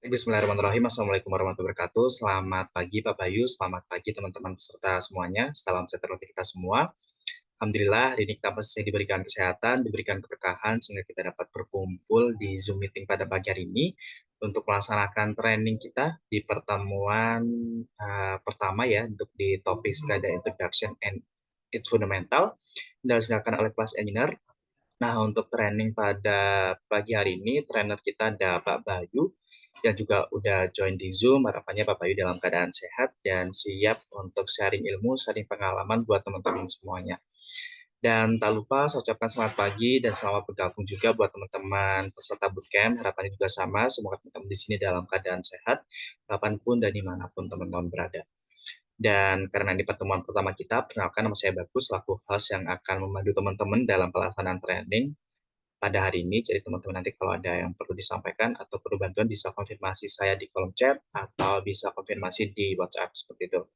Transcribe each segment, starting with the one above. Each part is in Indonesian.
Bismillahirrahmanirrahim. Assalamualaikum warahmatullahi wabarakatuh. Selamat pagi Pak Bayu, selamat pagi teman-teman peserta semuanya. Salam sejahtera untuk kita semua. Alhamdulillah hari ini kita masih diberikan kesehatan, diberikan keberkahan sehingga kita dapat berkumpul di Zoom meeting pada pagi hari ini untuk melaksanakan training kita di pertemuan pertama ya untuk di topik SCADA Introduction and its Fundamental yang dilaksanakan oleh kelas engineer. Nah, untuk training pada pagi hari ini, trainer kita ada Pak Bayu, yang juga udah join di Zoom. Harapannya Pak Bayu dalam keadaan sehat dan siap untuk sharing ilmu, sharing pengalaman buat teman-teman semuanya. Dan tak lupa saya ucapkan selamat pagi dan selamat bergabung juga buat teman-teman peserta bootcamp. Harapannya juga sama, semoga teman-teman di sini dalam keadaan sehat, kapanpun dan dimanapun teman-teman berada. Dan karena ini pertemuan pertama kita, perkenalkan nama saya Bagus, selaku host yang akan memandu teman-teman dalam pelaksanaan training pada hari ini. Jadi teman-teman nanti kalau ada yang perlu disampaikan atau perlu bantuan bisa konfirmasi saya di kolom chat atau bisa konfirmasi di WhatsApp seperti itu.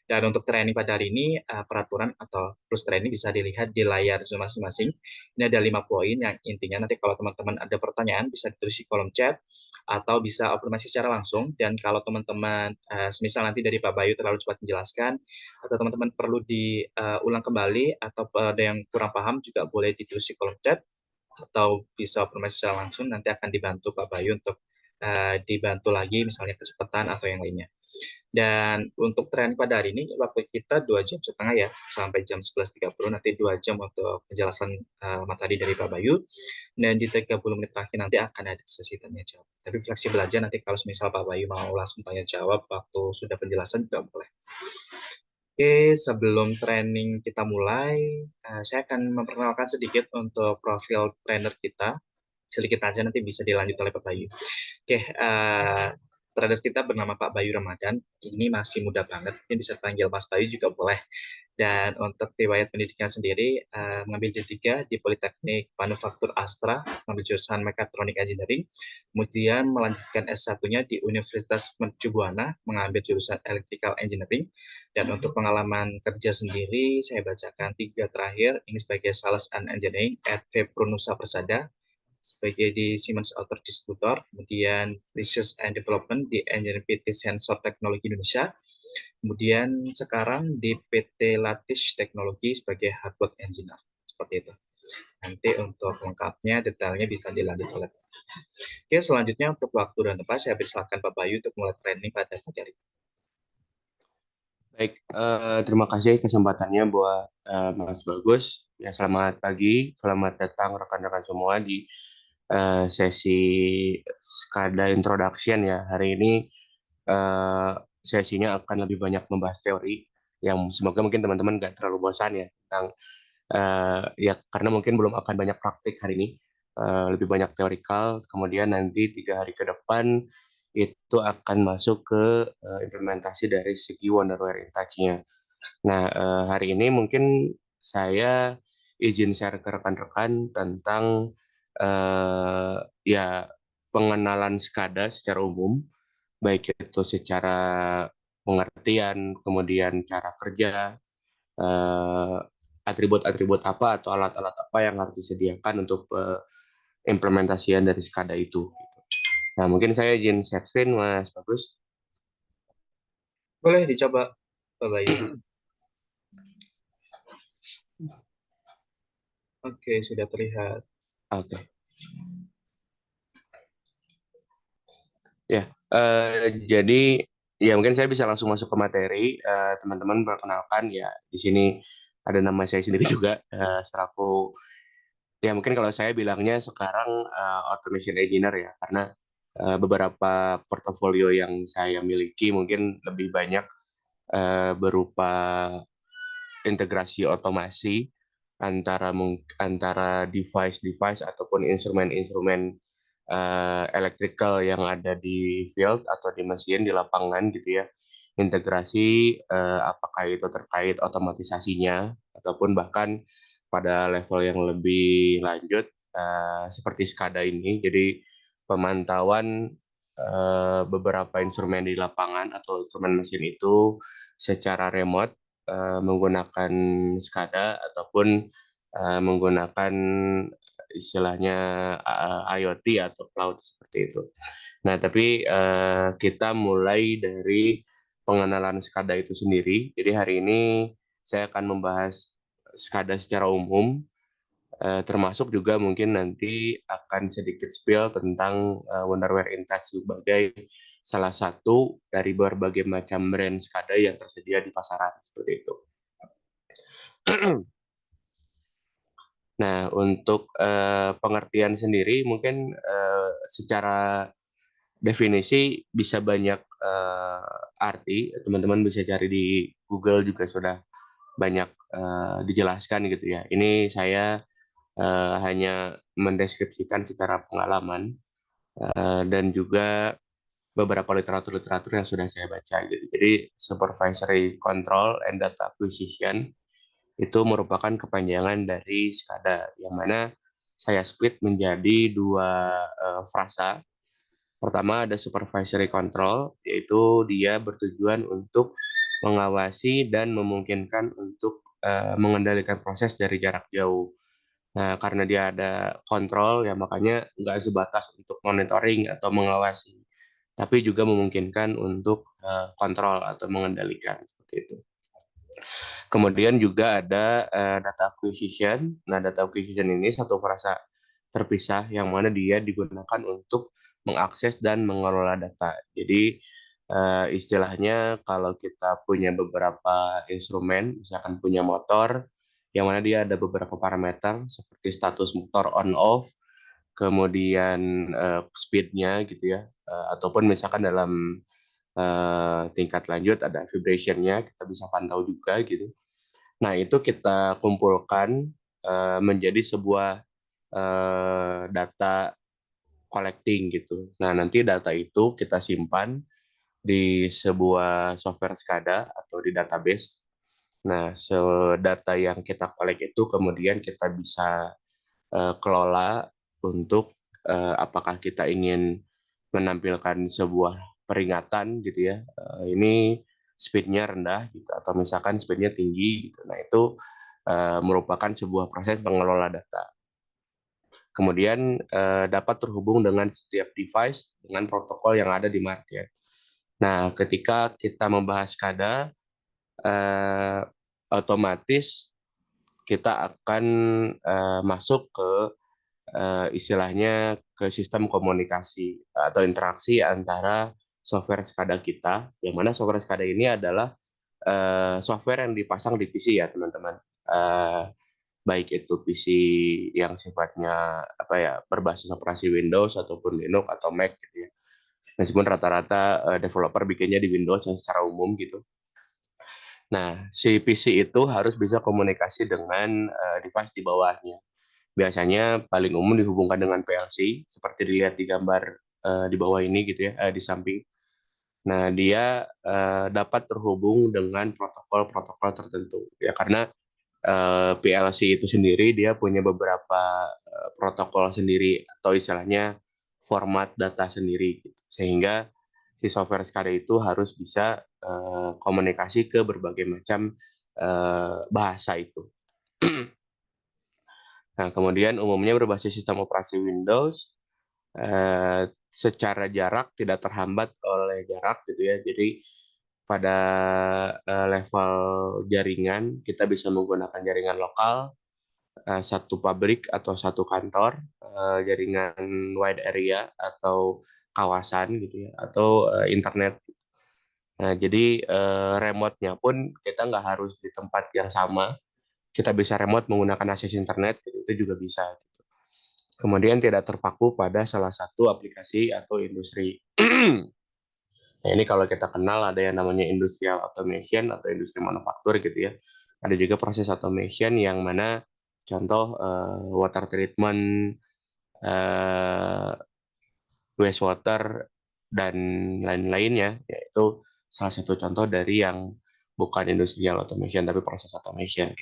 Dan untuk training pada hari ini, peraturan atau terus training bisa dilihat di layar Zoom masing-masing. Ini ada 5 poin yang intinya nanti kalau teman-teman ada pertanyaan bisa ditulis di kolom chat atau bisa konfirmasi secara langsung. Dan kalau teman-teman, semisal nanti dari Pak Bayu terlalu cepat menjelaskan, atau teman-teman perlu diulang kembali atau ada yang kurang paham juga boleh ditulis di kolom chat atau bisa konfirmasi secara langsung, nanti akan dibantu Pak Bayu untuk dibantu lagi misalnya kecepatan atau yang lainnya. Dan untuk tren pada hari ini, waktu kita 2 jam setengah ya, sampai jam 11.30, nanti 2 jam untuk penjelasan materi dari Pak Bayu, dan di 30 menit terakhir nanti akan ada sesi tanya jawab. Tapi fleksibel aja nanti kalau misal Pak Bayu mau langsung tanya jawab waktu sudah penjelasan juga boleh. Oke, sebelum training kita mulai, saya akan memperkenalkan sedikit untuk profil trainer kita. Sedikit aja nanti bisa dilanjut oleh Pak Bayu. Oke, trader kita bernama Pak Bayu Ramadan. Ini masih muda banget, ini bisa panggil Mas Bayu juga boleh. Dan untuk riwayat pendidikan sendiri, mengambil D3 di Politeknik Manufaktur Astra, mengambil jurusan Mechatronic Engineering. Kemudian melanjutkan S1-nya di Universitas Mercu Buana, mengambil jurusan Electrical Engineering. Dan untuk pengalaman kerja sendiri, saya bacakan 3 terakhir. Ini sebagai Sales and Engineering at Vepro Nusa Persada, sebagai di Siemens Auto Distributor, kemudian Research and Development di Engineering PT Sensor Teknologi Indonesia, kemudian sekarang di PT Lattice Teknologi sebagai Hardware Engineer. Seperti itu. Nanti untuk lengkapnya, detailnya bisa dilanjut oleh Pak. Oke, selanjutnya untuk waktu dan tempat, saya persilakan Pak Bayu untuk mulai training pada pagi hari. Baik, terima kasih kesempatannya buat Mas Bagus. Ya, selamat pagi, selamat datang rekan-rekan semua di sesi SCADA Introduction ya. Hari ini sesinya akan lebih banyak membahas teori yang semoga mungkin teman-teman nggak terlalu bosan ya tentang ya karena mungkin belum akan banyak praktik hari ini. Lebih banyak teorikal, kemudian nanti 3 hari ke depan itu akan masuk ke implementasi dari segi Wonderware in Touch-nya. Nah, hari ini mungkin saya izin share ke rekan-rekan tentang ya pengenalan SCADA secara umum, baik itu secara pengertian, kemudian cara kerja, eh, atribut-atribut apa atau alat-alat apa yang harus disediakan untuk implementasian dari SCADA itu. Nah, mungkin saya izin share screen, Mas Bagus. Boleh dicoba, Pak Bayu. Oke, sudah terlihat. Oke. Ya, jadi ya mungkin saya bisa langsung masuk ke materi. Teman-teman perkenalkan ya di sini ada nama saya sendiri juga selaku ya mungkin kalau saya bilangnya sekarang automation engineer ya karena beberapa portofolio yang saya miliki mungkin lebih banyak berupa integrasi otomasi antara device-device ataupun instrumen-instrumen electrical yang ada di field atau di mesin di lapangan gitu ya. Integrasi apakah itu terkait otomatisasinya ataupun bahkan pada level yang lebih lanjut seperti SCADA ini. Jadi pemantauan beberapa instrumen di lapangan atau instrumen mesin itu secara remote menggunakan SCADA ataupun menggunakan istilahnya IoT atau cloud seperti itu. Nah, tapi kita mulai dari pengenalan SCADA itu sendiri. Jadi hari ini saya akan membahas SCADA secara umum, termasuk juga mungkin nanti akan sedikit spill tentang Wonderware Intouch sebagai salah satu dari berbagai macam brand SCADA yang tersedia di pasaran seperti itu. Nah, untuk pengertian sendiri mungkin secara definisi bisa banyak arti, teman-teman bisa cari di Google juga sudah banyak dijelaskan gitu ya. Ini saya hanya mendeskripsikan secara pengalaman dan juga beberapa literatur-literatur yang sudah saya baca gitu. Jadi supervisory control and data acquisition itu merupakan kepanjangan dari SCADA, yang mana saya split menjadi dua frasa. Pertama ada supervisory control, yaitu dia bertujuan untuk mengawasi dan memungkinkan untuk mengendalikan proses dari jarak jauh. Nah, karena dia ada kontrol, ya makanya nggak sebatas untuk monitoring atau mengawasi, tapi juga memungkinkan untuk kontrol atau mengendalikan seperti itu. Kemudian juga ada data acquisition. Nah, data acquisition ini satu frasa terpisah yang mana dia digunakan untuk mengakses dan mengelola data. Jadi istilahnya kalau kita punya beberapa instrumen, misalkan punya motor, yang mana dia ada beberapa parameter seperti status motor on off, kemudian speednya gitu ya, ataupun misalkan dalam tingkat lanjut ada vibration-nya, kita bisa pantau juga gitu. Nah, itu kita kumpulkan menjadi sebuah data collecting gitu. Nah, nanti data itu kita simpan di sebuah software SCADA atau di database. Nah, data yang kita collect itu kemudian kita bisa kelola untuk apakah kita ingin menampilkan sebuah peringatan gitu ya. Ini speednya rendah gitu atau misalkan speednya tinggi gitu. Nah, itu merupakan sebuah proses pengelola data. Kemudian dapat terhubung dengan setiap device dengan protokol yang ada di market. Nah, ketika kita membahas SCADA, otomatis kita akan masuk ke istilahnya ke sistem komunikasi atau interaksi antara software SCADA kita, yang mana software SCADA ini adalah software yang dipasang di PC ya teman-teman. Baik itu PC yang sifatnya apa ya berbasis operasi Windows ataupun Linux atau Mac gitu ya. Meskipun rata-rata developer bikinnya di Windows yang secara umum gitu. Nah, si PC itu harus bisa komunikasi dengan device di bawahnya. Biasanya paling umum dihubungkan dengan PLC, seperti dilihat di gambar di bawah ini gitu ya, di samping. Nah, dia dapat terhubung dengan protokol-protokol tertentu. Ya, karena PLC itu sendiri dia punya beberapa protokol sendiri atau istilahnya format data sendiri. Gitu. Sehingga si software SCADA itu harus bisa komunikasi ke berbagai macam bahasa itu. Nah, kemudian umumnya berbasis sistem operasi Windows, secara jarak tidak terhambat oleh jarak gitu ya. Jadi pada level jaringan kita bisa menggunakan jaringan lokal, satu pabrik atau satu kantor, jaringan wide area atau kawasan gitu ya, atau internet. Nah, jadi remote-nya pun kita nggak harus di tempat yang sama. Kita bisa remote menggunakan akses internet, gitu, itu juga bisa. Kemudian tidak terpaku pada salah satu aplikasi atau industri. Nah, ini kalau kita kenal ada yang namanya industrial automation atau industri manufaktur gitu ya. Ada juga proses automation yang mana contoh water treatment, uh, wastewater, dan lain-lainnya, yaitu salah satu contoh dari yang bukan industrial automation tapi proses automation.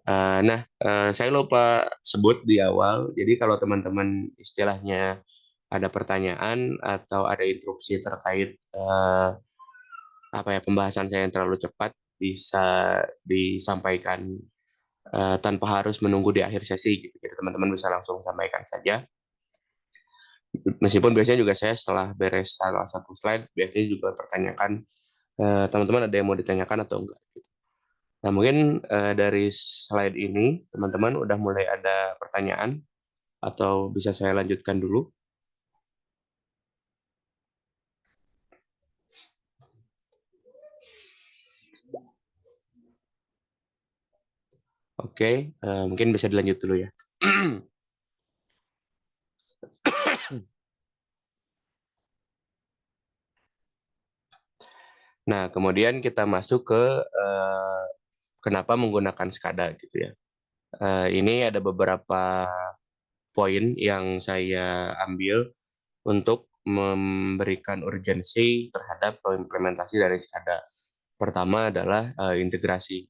Nah, saya lupa sebut di awal. Jadi kalau teman-teman istilahnya ada pertanyaan atau ada interupsi terkait apa ya pembahasan saya yang terlalu cepat, bisa disampaikan tanpa harus menunggu di akhir sesi gitu. Jadi teman-teman bisa langsung sampaikan saja. Meskipun biasanya juga saya setelah beres salah satu slide, biasanya juga pertanyakan teman-teman ada yang mau ditanyakan atau enggak. Nah, mungkin dari slide ini teman-teman udah mulai ada pertanyaan atau bisa saya lanjutkan dulu. Oke, mungkin bisa dilanjut dulu ya. Nah, kemudian kita masuk ke kenapa menggunakan SCADA gitu ya. Ini ada beberapa poin yang saya ambil untuk memberikan urgensi terhadap implementasi dari SCADA. Pertama adalah integrasi.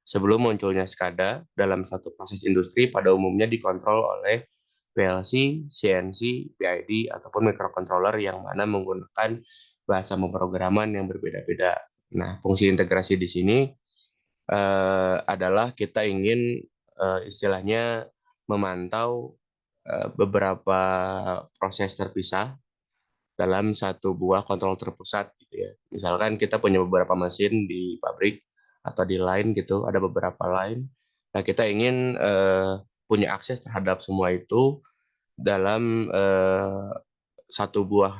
Sebelum munculnya SCADA, dalam satu proses industri pada umumnya dikontrol oleh PLC, CNC, PID, ataupun microcontroller yang mana menggunakan bahasa pemrograman yang berbeda-beda. Nah, fungsi integrasi di sini adalah kita ingin istilahnya memantau beberapa proses terpisah dalam satu buah kontrol terpusat gitu ya. Misalkan kita punya beberapa mesin di pabrik atau di line gitu, ada beberapa line. Nah, kita ingin punya akses terhadap semua itu dalam satu buah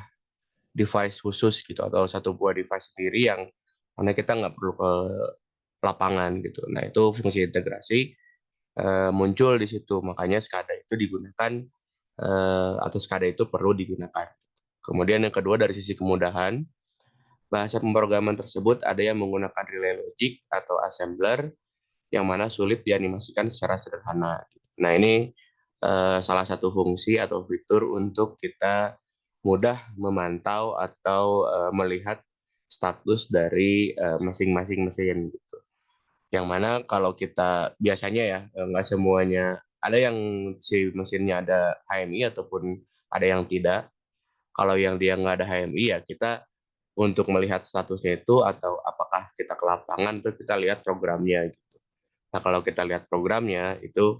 device khusus gitu atau satu buah device sendiri yang mana kita nggak perlu ke lapangan gitu. Nah, itu fungsi integrasi muncul di situ. Makanya SCADA itu digunakan atau SCADA itu perlu digunakan. Kemudian yang kedua dari sisi kemudahan, bahasa pemrograman tersebut ada yang menggunakan relay logic atau assembler yang mana sulit dianimasikan secara sederhana. Nah, ini salah satu fungsi atau fitur untuk kita mudah memantau atau melihat status dari masing-masing mesin gitu. Yang mana kalau kita biasanya ya nggak semuanya ada yang si mesinnya ada HMI ataupun ada yang tidak. Kalau yang dia nggak ada HMI ya kita untuk melihat statusnya itu atau apakah kita ke lapangan tuh kita lihat programnya gitu. Nah, kalau kita lihat programnya itu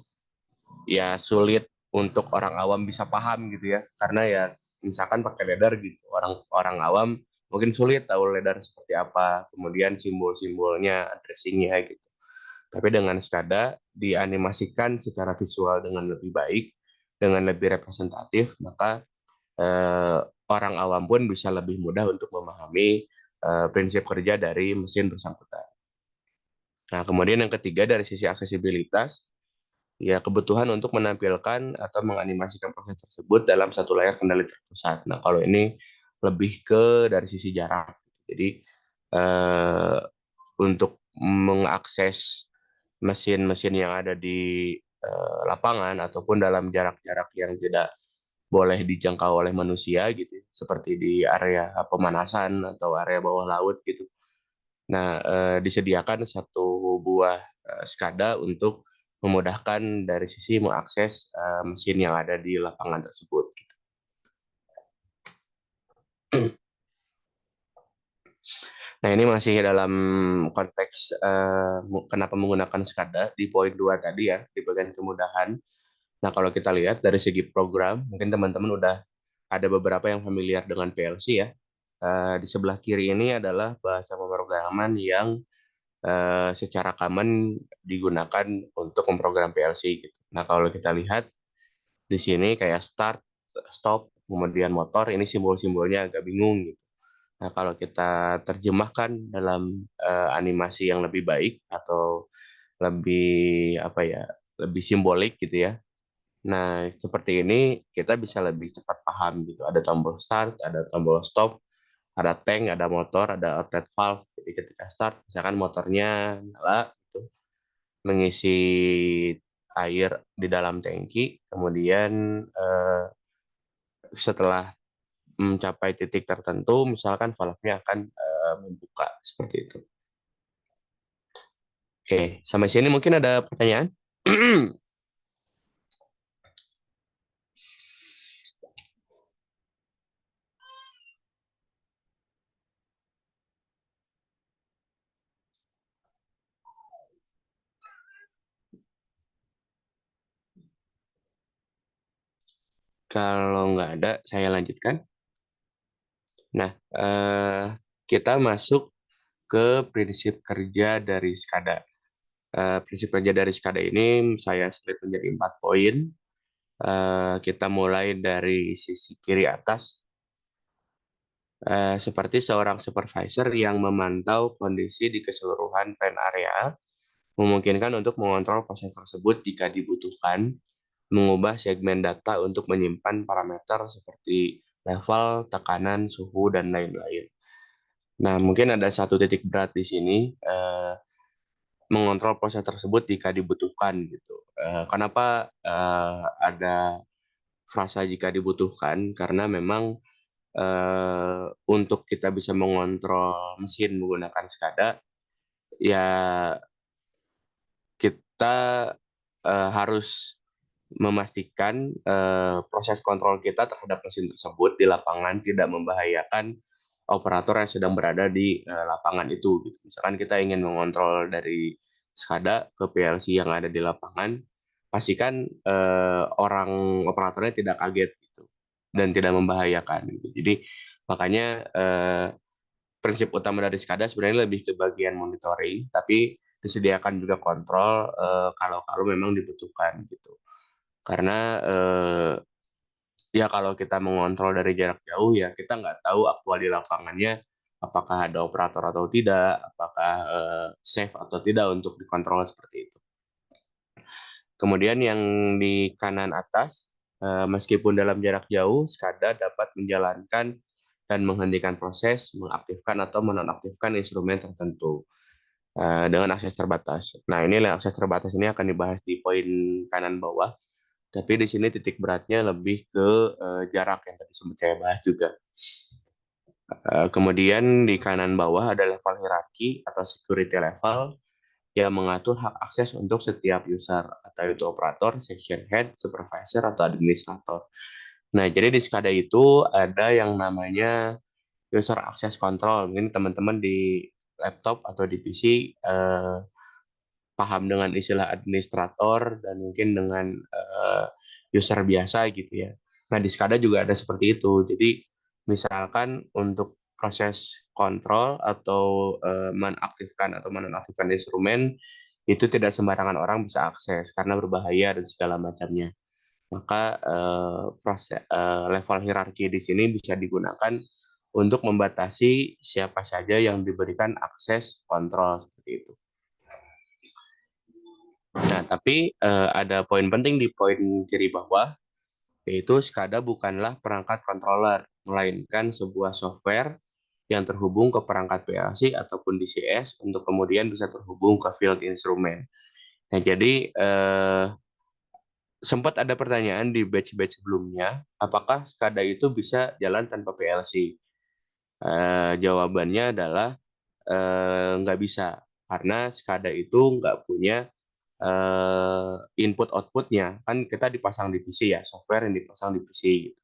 ya sulit untuk orang awam bisa paham gitu ya. Karena ya misalkan pakai ladder gitu. Orang awam mungkin sulit tahu ladder seperti apa, kemudian simbol-simbolnya, addressingnya gitu. Tapi dengan SCADA dianimasikan secara visual dengan lebih baik, dengan lebih representatif, maka eh, orang awam pun bisa lebih mudah untuk memahami prinsip kerja dari mesin bersangkutan. Nah, kemudian yang ketiga dari sisi aksesibilitas, ya kebutuhan untuk menampilkan atau menganimasikan proses tersebut dalam satu layar kendali terpusat. Nah, kalau ini lebih ke dari sisi jarak. Jadi eh, untuk mengakses mesin-mesin yang ada di lapangan ataupun dalam jarak-jarak yang tidak boleh dijangkau oleh manusia gitu, seperti di area pemanasan atau area bawah laut gitu. Nah, disediakan satu buah SCADA untuk memudahkan dari sisi mengakses mesin yang ada di lapangan tersebut. Nah, ini masih dalam konteks kenapa menggunakan SCADA di poin 2 tadi ya, di bagian kemudahan. Nah, kalau kita lihat dari segi program, mungkin teman-teman udah ada beberapa yang familiar dengan PLC ya. Di sebelah kiri ini adalah bahasa pemrograman yang secara common digunakan untuk memprogram PLC gitu. Nah, kalau kita lihat di sini kayak start, stop, kemudian motor, ini simbol-simbolnya agak bingung gitu. Nah, kalau kita terjemahkan dalam animasi yang lebih baik atau lebih apa ya, lebih simbolik gitu ya. Nah, seperti ini kita bisa lebih cepat paham gitu. Ada tombol start, ada tombol stop, ada tank, ada motor, ada outlet valve. Jadi ketika start, misalkan motornya nyala, gitu, mengisi air di dalam tangki, kemudian setelah mencapai titik tertentu, misalkan valve-nya akan membuka seperti itu. Oke, sampai sini mungkin ada pertanyaan? Kalau nggak ada, saya lanjutkan. Nah, kita masuk ke prinsip kerja dari SCADA. Prinsip kerja dari SCADA ini saya split menjadi 4 poin. Kita mulai dari sisi kiri atas, seperti seorang supervisor yang memantau kondisi di keseluruhan plan area, memungkinkan untuk mengontrol proses tersebut jika dibutuhkan, mengubah segmen data untuk menyimpan parameter seperti level, tekanan, suhu, dan lain-lain. Nah, mungkin ada satu titik berat di sini, mengontrol proses tersebut jika dibutuhkan gitu. Kenapa ada frasa jika dibutuhkan? Karena memang untuk kita bisa mengontrol mesin menggunakan SCADA, ya kita harus memastikan proses kontrol kita terhadap mesin tersebut di lapangan tidak membahayakan operator yang sedang berada di lapangan itu. Gitu. Misalkan kita ingin mengontrol dari SCADA ke PLC yang ada di lapangan, pastikan orang operatornya tidak kaget gitu dan tidak membahayakan. Gitu. Jadi makanya prinsip utama dari SCADA sebenarnya lebih ke bagian monitoring, tapi disediakan juga kontrol kalau memang dibutuhkan gitu. Karena ya kalau kita mengontrol dari jarak jauh ya kita nggak tahu aktual di lapangannya apakah ada operator atau tidak, apakah safe atau tidak untuk dikontrol seperti itu. Kemudian yang di kanan atas, meskipun dalam jarak jauh, SCADA dapat menjalankan dan menghentikan proses, mengaktifkan atau menonaktifkan instrumen tertentu dengan akses terbatas. Nah, ini akses terbatas ini akan dibahas di poin kanan bawah. Tapi di sini titik beratnya lebih ke jarak yang tadi sempat saya bahas juga. Kemudian di kanan bawah ada level hierarki atau security level yang mengatur hak akses untuk setiap user, atau itu operator, section head, supervisor, atau administrator. Nah, jadi di SCADA itu ada yang namanya user access control. Mungkin teman-teman di laptop atau di PC paham dengan istilah administrator dan mungkin dengan user biasa gitu ya. Nah, di SCADA juga ada seperti itu. Jadi, misalkan untuk proses kontrol atau menaktifkan atau menonaktifkan instrumen, itu tidak sembarangan orang bisa akses karena berbahaya dan segala macamnya. Maka level hierarki di sini bisa digunakan untuk membatasi siapa saja yang diberikan akses kontrol seperti itu. Nah, tapi ada poin penting di poin kiri bawah, yaitu SCADA bukanlah perangkat controller, melainkan sebuah software yang terhubung ke perangkat PLC ataupun DCS untuk kemudian bisa terhubung ke field instrument. Nah, jadi sempat ada pertanyaan di batch-batch sebelumnya, apakah SCADA itu bisa jalan tanpa PLC? Jawabannya adalah nggak bisa, karena SCADA itu nggak punya input outputnya. Kan kita dipasang di PC ya, software yang dipasang di PC gitu.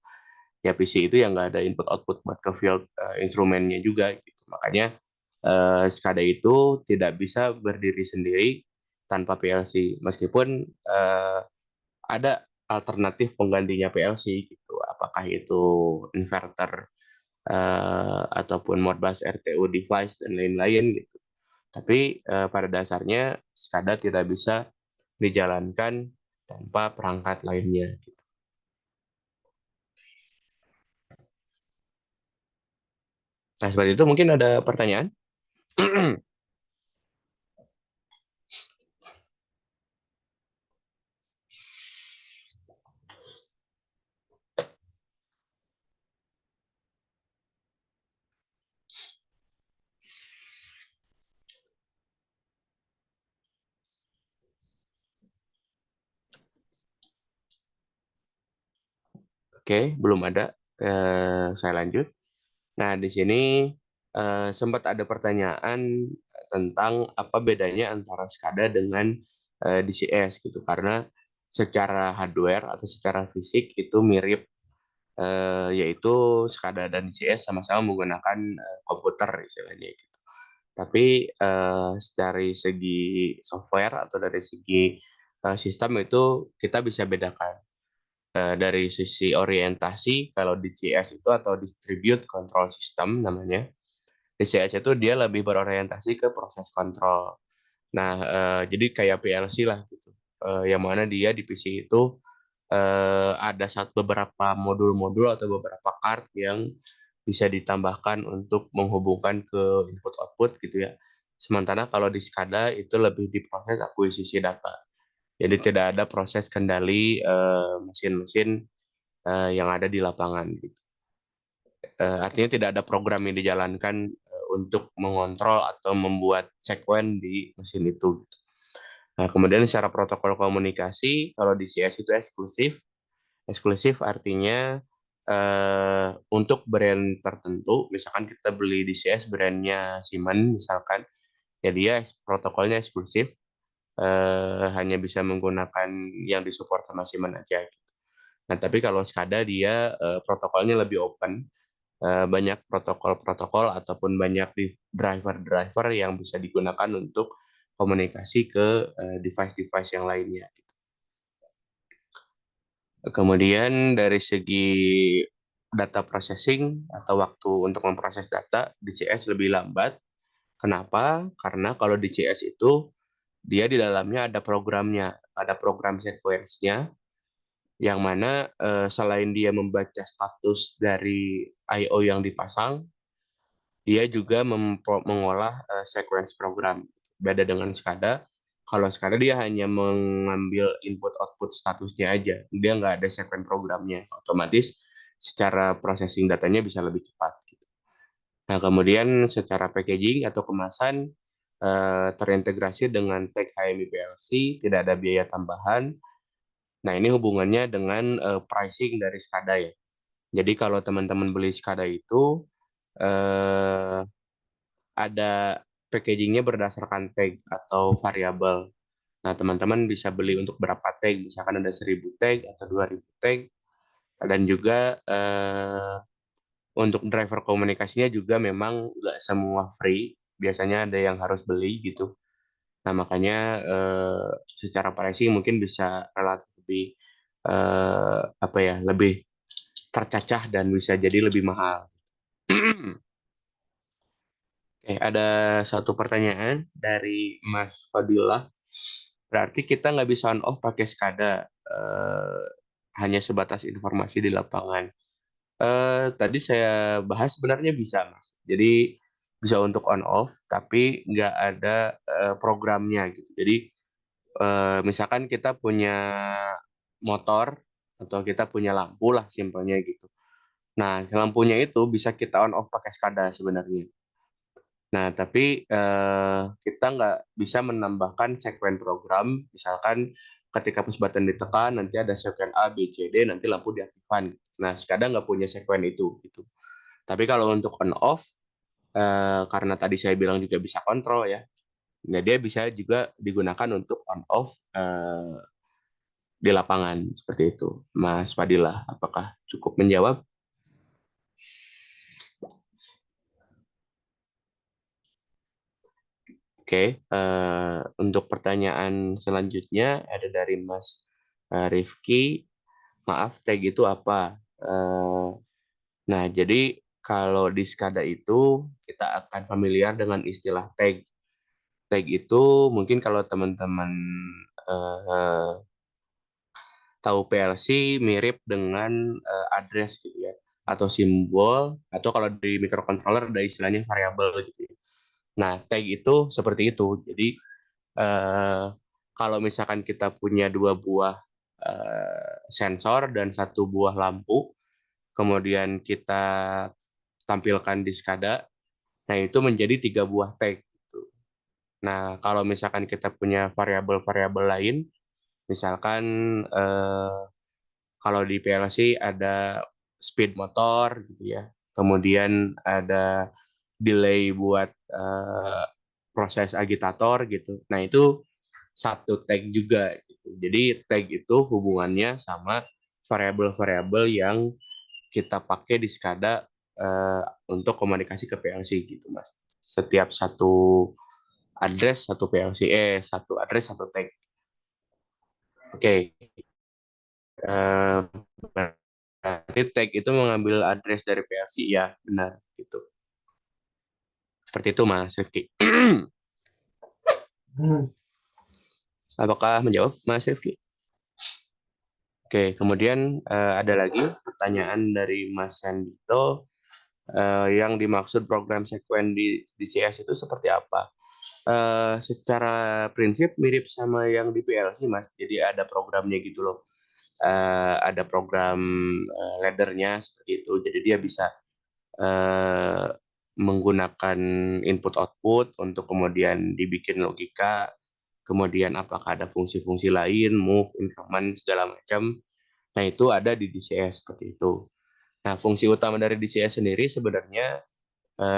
Ya PC itu yang nggak ada input output buat ke field instrumennya juga gitu. Makanya SCADA itu tidak bisa berdiri sendiri tanpa PLC, meskipun ada alternatif penggantinya PLC gitu. Apakah itu inverter ataupun Modbus RTU device dan lain-lain gitu. Tapi pada dasarnya SCADA tidak bisa dijalankan tanpa perangkat lainnya. Gitu. Nah, seperti itu mungkin ada pertanyaan? Oke, belum ada. Saya lanjut. Nah, di sini sempat ada pertanyaan tentang apa bedanya antara SCADA dengan DCS gitu. Karena secara hardware atau secara fisik itu mirip, yaitu SCADA dan DCS sama-sama menggunakan komputer istilahnya gitu. Tapi dari segi software atau dari segi sistem itu kita bisa bedakan. Dari sisi orientasi, kalau DCS itu atau Distribute Control System namanya, DCS itu dia lebih berorientasi ke proses kontrol. Nah, jadi kayak PLC lah gitu. Yang mana dia di PC itu ada beberapa modul-modul atau beberapa card yang bisa ditambahkan untuk menghubungkan ke input-output gitu ya. Sementara kalau di SCADA itu lebih di proses akuisisi data. Jadi tidak ada proses kendali mesin-mesin yang ada di lapangan gitu. Artinya tidak ada program yang dijalankan untuk mengontrol atau membuat sekuen di mesin itu. Nah, kemudian secara protokol komunikasi, kalau di CS itu eksklusif. Eksklusif artinya untuk brand tertentu, misalkan kita beli di CS brandnya Siemens misalkan, ya dia protokolnya eksklusif, hanya bisa menggunakan yang disupport sama Siemens aja. Nah, tapi kalau SCADA dia protokolnya lebih open, banyak protokol-protokol ataupun banyak driver-driver yang bisa digunakan untuk komunikasi ke device-device yang lainnya. Kemudian dari segi data processing atau waktu untuk memproses data, DCS lebih lambat. Kenapa? Karena kalau DCS itu dia di dalamnya ada programnya, ada program sequence-nya yang mana selain dia membaca status dari I/O yang dipasang, dia juga mengolah sequence program. Beda dengan SCADA, kalau SCADA dia hanya mengambil input output statusnya aja, dia nggak ada sequence programnya. Otomatis secara processing datanya bisa lebih cepat. Nah, kemudian secara packaging atau kemasan terintegrasi dengan tag HMI PLC, tidak ada biaya tambahan. Nah, ini hubungannya dengan pricing dari SCADA ya. Jadi kalau teman-teman beli SCADA itu eh, ada packagingnya berdasarkan tag atau variabel. Nah, teman-teman bisa beli untuk berapa tag, misalkan ada 1.000 tag atau 2.000 tag, dan juga untuk driver komunikasinya juga memang nggak semua free, biasanya ada yang harus beli gitu. Nah, makanya secara pricing mungkin bisa relatif lebih apa ya, lebih tercacah dan bisa jadi lebih mahal. Oke, ada satu pertanyaan dari Mas Fadilah. Berarti kita nggak bisa on off pakai SCADA, hanya sebatas informasi di lapangan. Tadi saya bahas sebenarnya bisa, Mas. Jadi bisa untuk on off, tapi nggak ada programnya gitu. Jadi misalkan kita punya motor atau kita punya lampu lah simpelnya gitu. Nah, lampunya itu bisa kita on off pakai SCADA sebenarnya. Nah, tapi kita nggak bisa menambahkan sekuen program, misalkan ketika push button ditekan, nanti ada sekuen A, B, C, D, nanti lampu diaktifkan. Nah, kadang nggak punya sekuen itu. Gitu. Tapi kalau untuk on off, karena tadi saya bilang juga bisa kontrol ya, nah dia bisa juga digunakan untuk on off di lapangan seperti itu. Mas Fadilah, apakah cukup menjawab? Oke, untuk pertanyaan selanjutnya ada dari Mas Rifki. Maaf, tag itu apa? Nah, jadi kalau di SCADA itu kita akan familiar dengan istilah tag. Tag itu mungkin kalau teman-teman eh, tahu PLC mirip dengan address gitu ya, atau simbol, atau kalau di microcontroller ada istilahnya variabel gitu ya. Nah, tag itu seperti itu. Jadi eh, kalau misalkan kita punya dua buah sensor dan satu buah lampu, kemudian kita tampilkan di SCADA, nah itu menjadi tiga buah tag. Gitu. Nah, kalau misalkan kita punya variabel-variabel lain, misalkan kalau di PLC ada speed motor gitu ya, kemudian ada delay buat proses agitator gitu. Nah, itu satu tag juga gitu. Jadi tag itu hubungannya sama variabel-variabel yang kita pakai di SCADA untuk komunikasi ke PLC gitu, Mas. Setiap satu address satu PLC, satu address satu tag. Oke. Eh, berarti tag itu mengambil address dari PLC, ya benar gitu. Seperti itu Mas Rifki. Apakah menjawab Mas Rifki? Oke, kemudian ada lagi pertanyaan dari Mas Sandito, yang dimaksud program sekuen di DCS itu seperti apa? Secara prinsip mirip sama yang di PLC Mas. Jadi ada programnya gitu loh. Ada program laddernya seperti itu. Jadi dia bisa eh, menggunakan input output untuk kemudian dibikin logika, kemudian apakah ada fungsi-fungsi lain, move, increment segala macam. Nah, itu ada di DCS seperti itu. Nah, fungsi utama dari DCS sendiri sebenarnya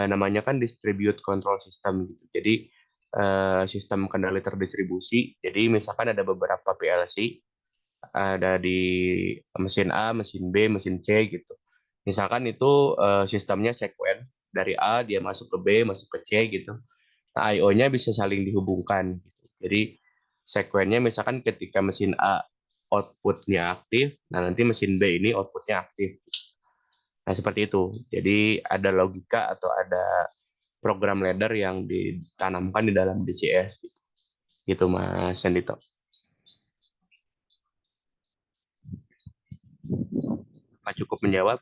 namanya kan distribute control system gitu. Jadi sistem kendali terdistribusi. Jadi misalkan ada beberapa PLC, ada di mesin A, mesin B, mesin C gitu. Misalkan itu sistemnya sekuen dari A dia masuk ke B, masuk ke C gitu. Nah, I/O-nya bisa saling dihubungkan gitu. Jadi sekuennya misalkan ketika mesin A outputnya aktif, nah nanti mesin B ini outputnya aktif. Nah, seperti itu. Jadi ada logika atau ada program ladder yang ditanamkan di dalam DCS gitu. Gitu Mas Sandito. Pak cukup menjawab?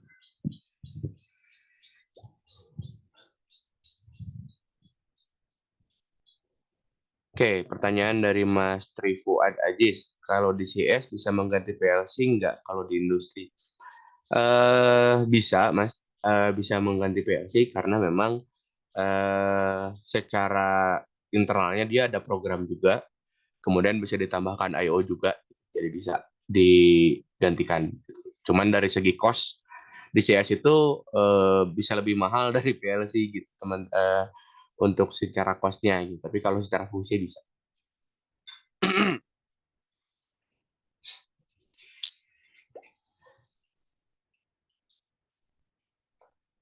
Oke, pertanyaan dari Mas Trifuad Ajis. Kalau DCS bisa mengganti PLC nggak kalau di industri? Bisa, Mas. Bisa mengganti PLC karena memang secara internalnya dia ada program juga, kemudian bisa ditambahkan I/O juga, jadi bisa digantikan. Cuman dari segi cost, DCS itu bisa lebih mahal dari PLC gitu, teman. Untuk secara costnya gitu. Tapi kalau secara fungsi bisa.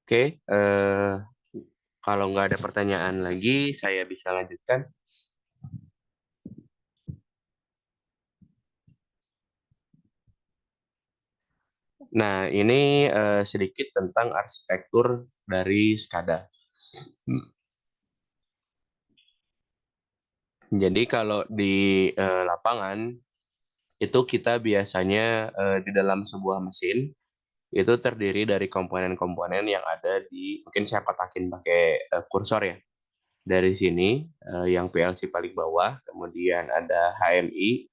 Oke, kalau nggak ada pertanyaan lagi, saya bisa lanjutkan. Nah, ini sedikit tentang arsitektur dari SCADA. Jadi kalau di lapangan itu kita biasanya di dalam sebuah mesin itu terdiri dari komponen-komponen yang ada di, mungkin saya kotakin pakai kursor ya. Dari sini yang PLC paling bawah, kemudian ada HMI,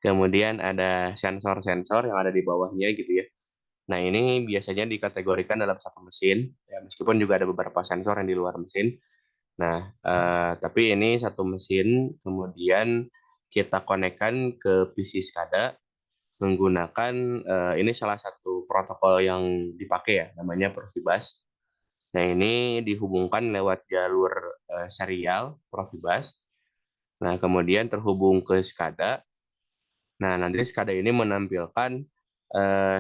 kemudian ada sensor-sensor yang ada di bawahnya gitu ya. Nah, ini biasanya dikategorikan dalam satu mesin, ya, meskipun juga ada beberapa sensor yang di luar mesin. Nah, tapi ini satu mesin, kemudian kita konekkan ke PC SCADA menggunakan, ini salah satu protokol yang dipakai ya, namanya Profibus. Nah, ini dihubungkan lewat jalur serial Profibus. Nah, kemudian terhubung ke SCADA. Nah, nanti SCADA ini menampilkan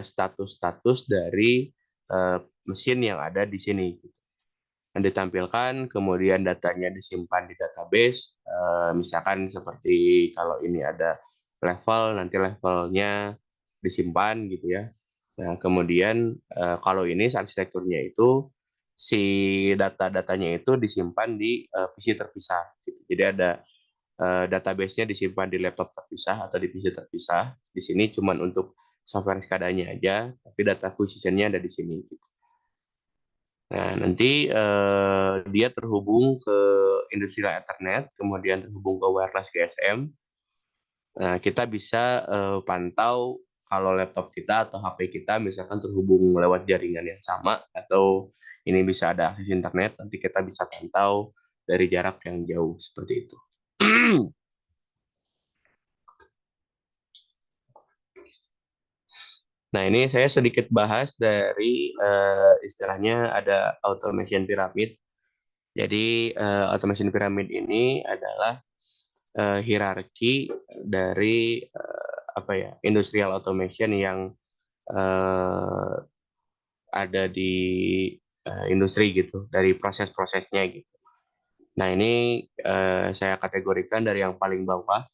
status-status dari eh, mesin yang ada di sini. Yang ditampilkan, kemudian datanya disimpan di database, misalkan seperti kalau ini ada level, nanti levelnya disimpan gitu ya. Nah, kemudian kalau ini arsitekturnya itu si data-datanya itu disimpan di PC terpisah. Gitu. Jadi ada database-nya disimpan di laptop terpisah atau di PC terpisah. Di sini cuma untuk software SCADA-nya aja, tapi data acquisition-nya ada di sini. Gitu. Nah, nanti dia terhubung ke industrial Ethernet, kemudian terhubung ke wireless GSM. Nah, kita bisa pantau kalau laptop kita atau HP kita misalkan terhubung lewat jaringan yang sama, atau ini bisa ada akses internet, nanti kita bisa pantau dari jarak yang jauh seperti itu. Nah, ini saya sedikit bahas dari istilahnya ada automation pyramid. Jadi, automation pyramid ini adalah hierarki dari apa ya, industrial automation yang eh, ada di industri gitu, dari proses-prosesnya gitu. Nah, ini saya kategorikan dari yang paling bawah,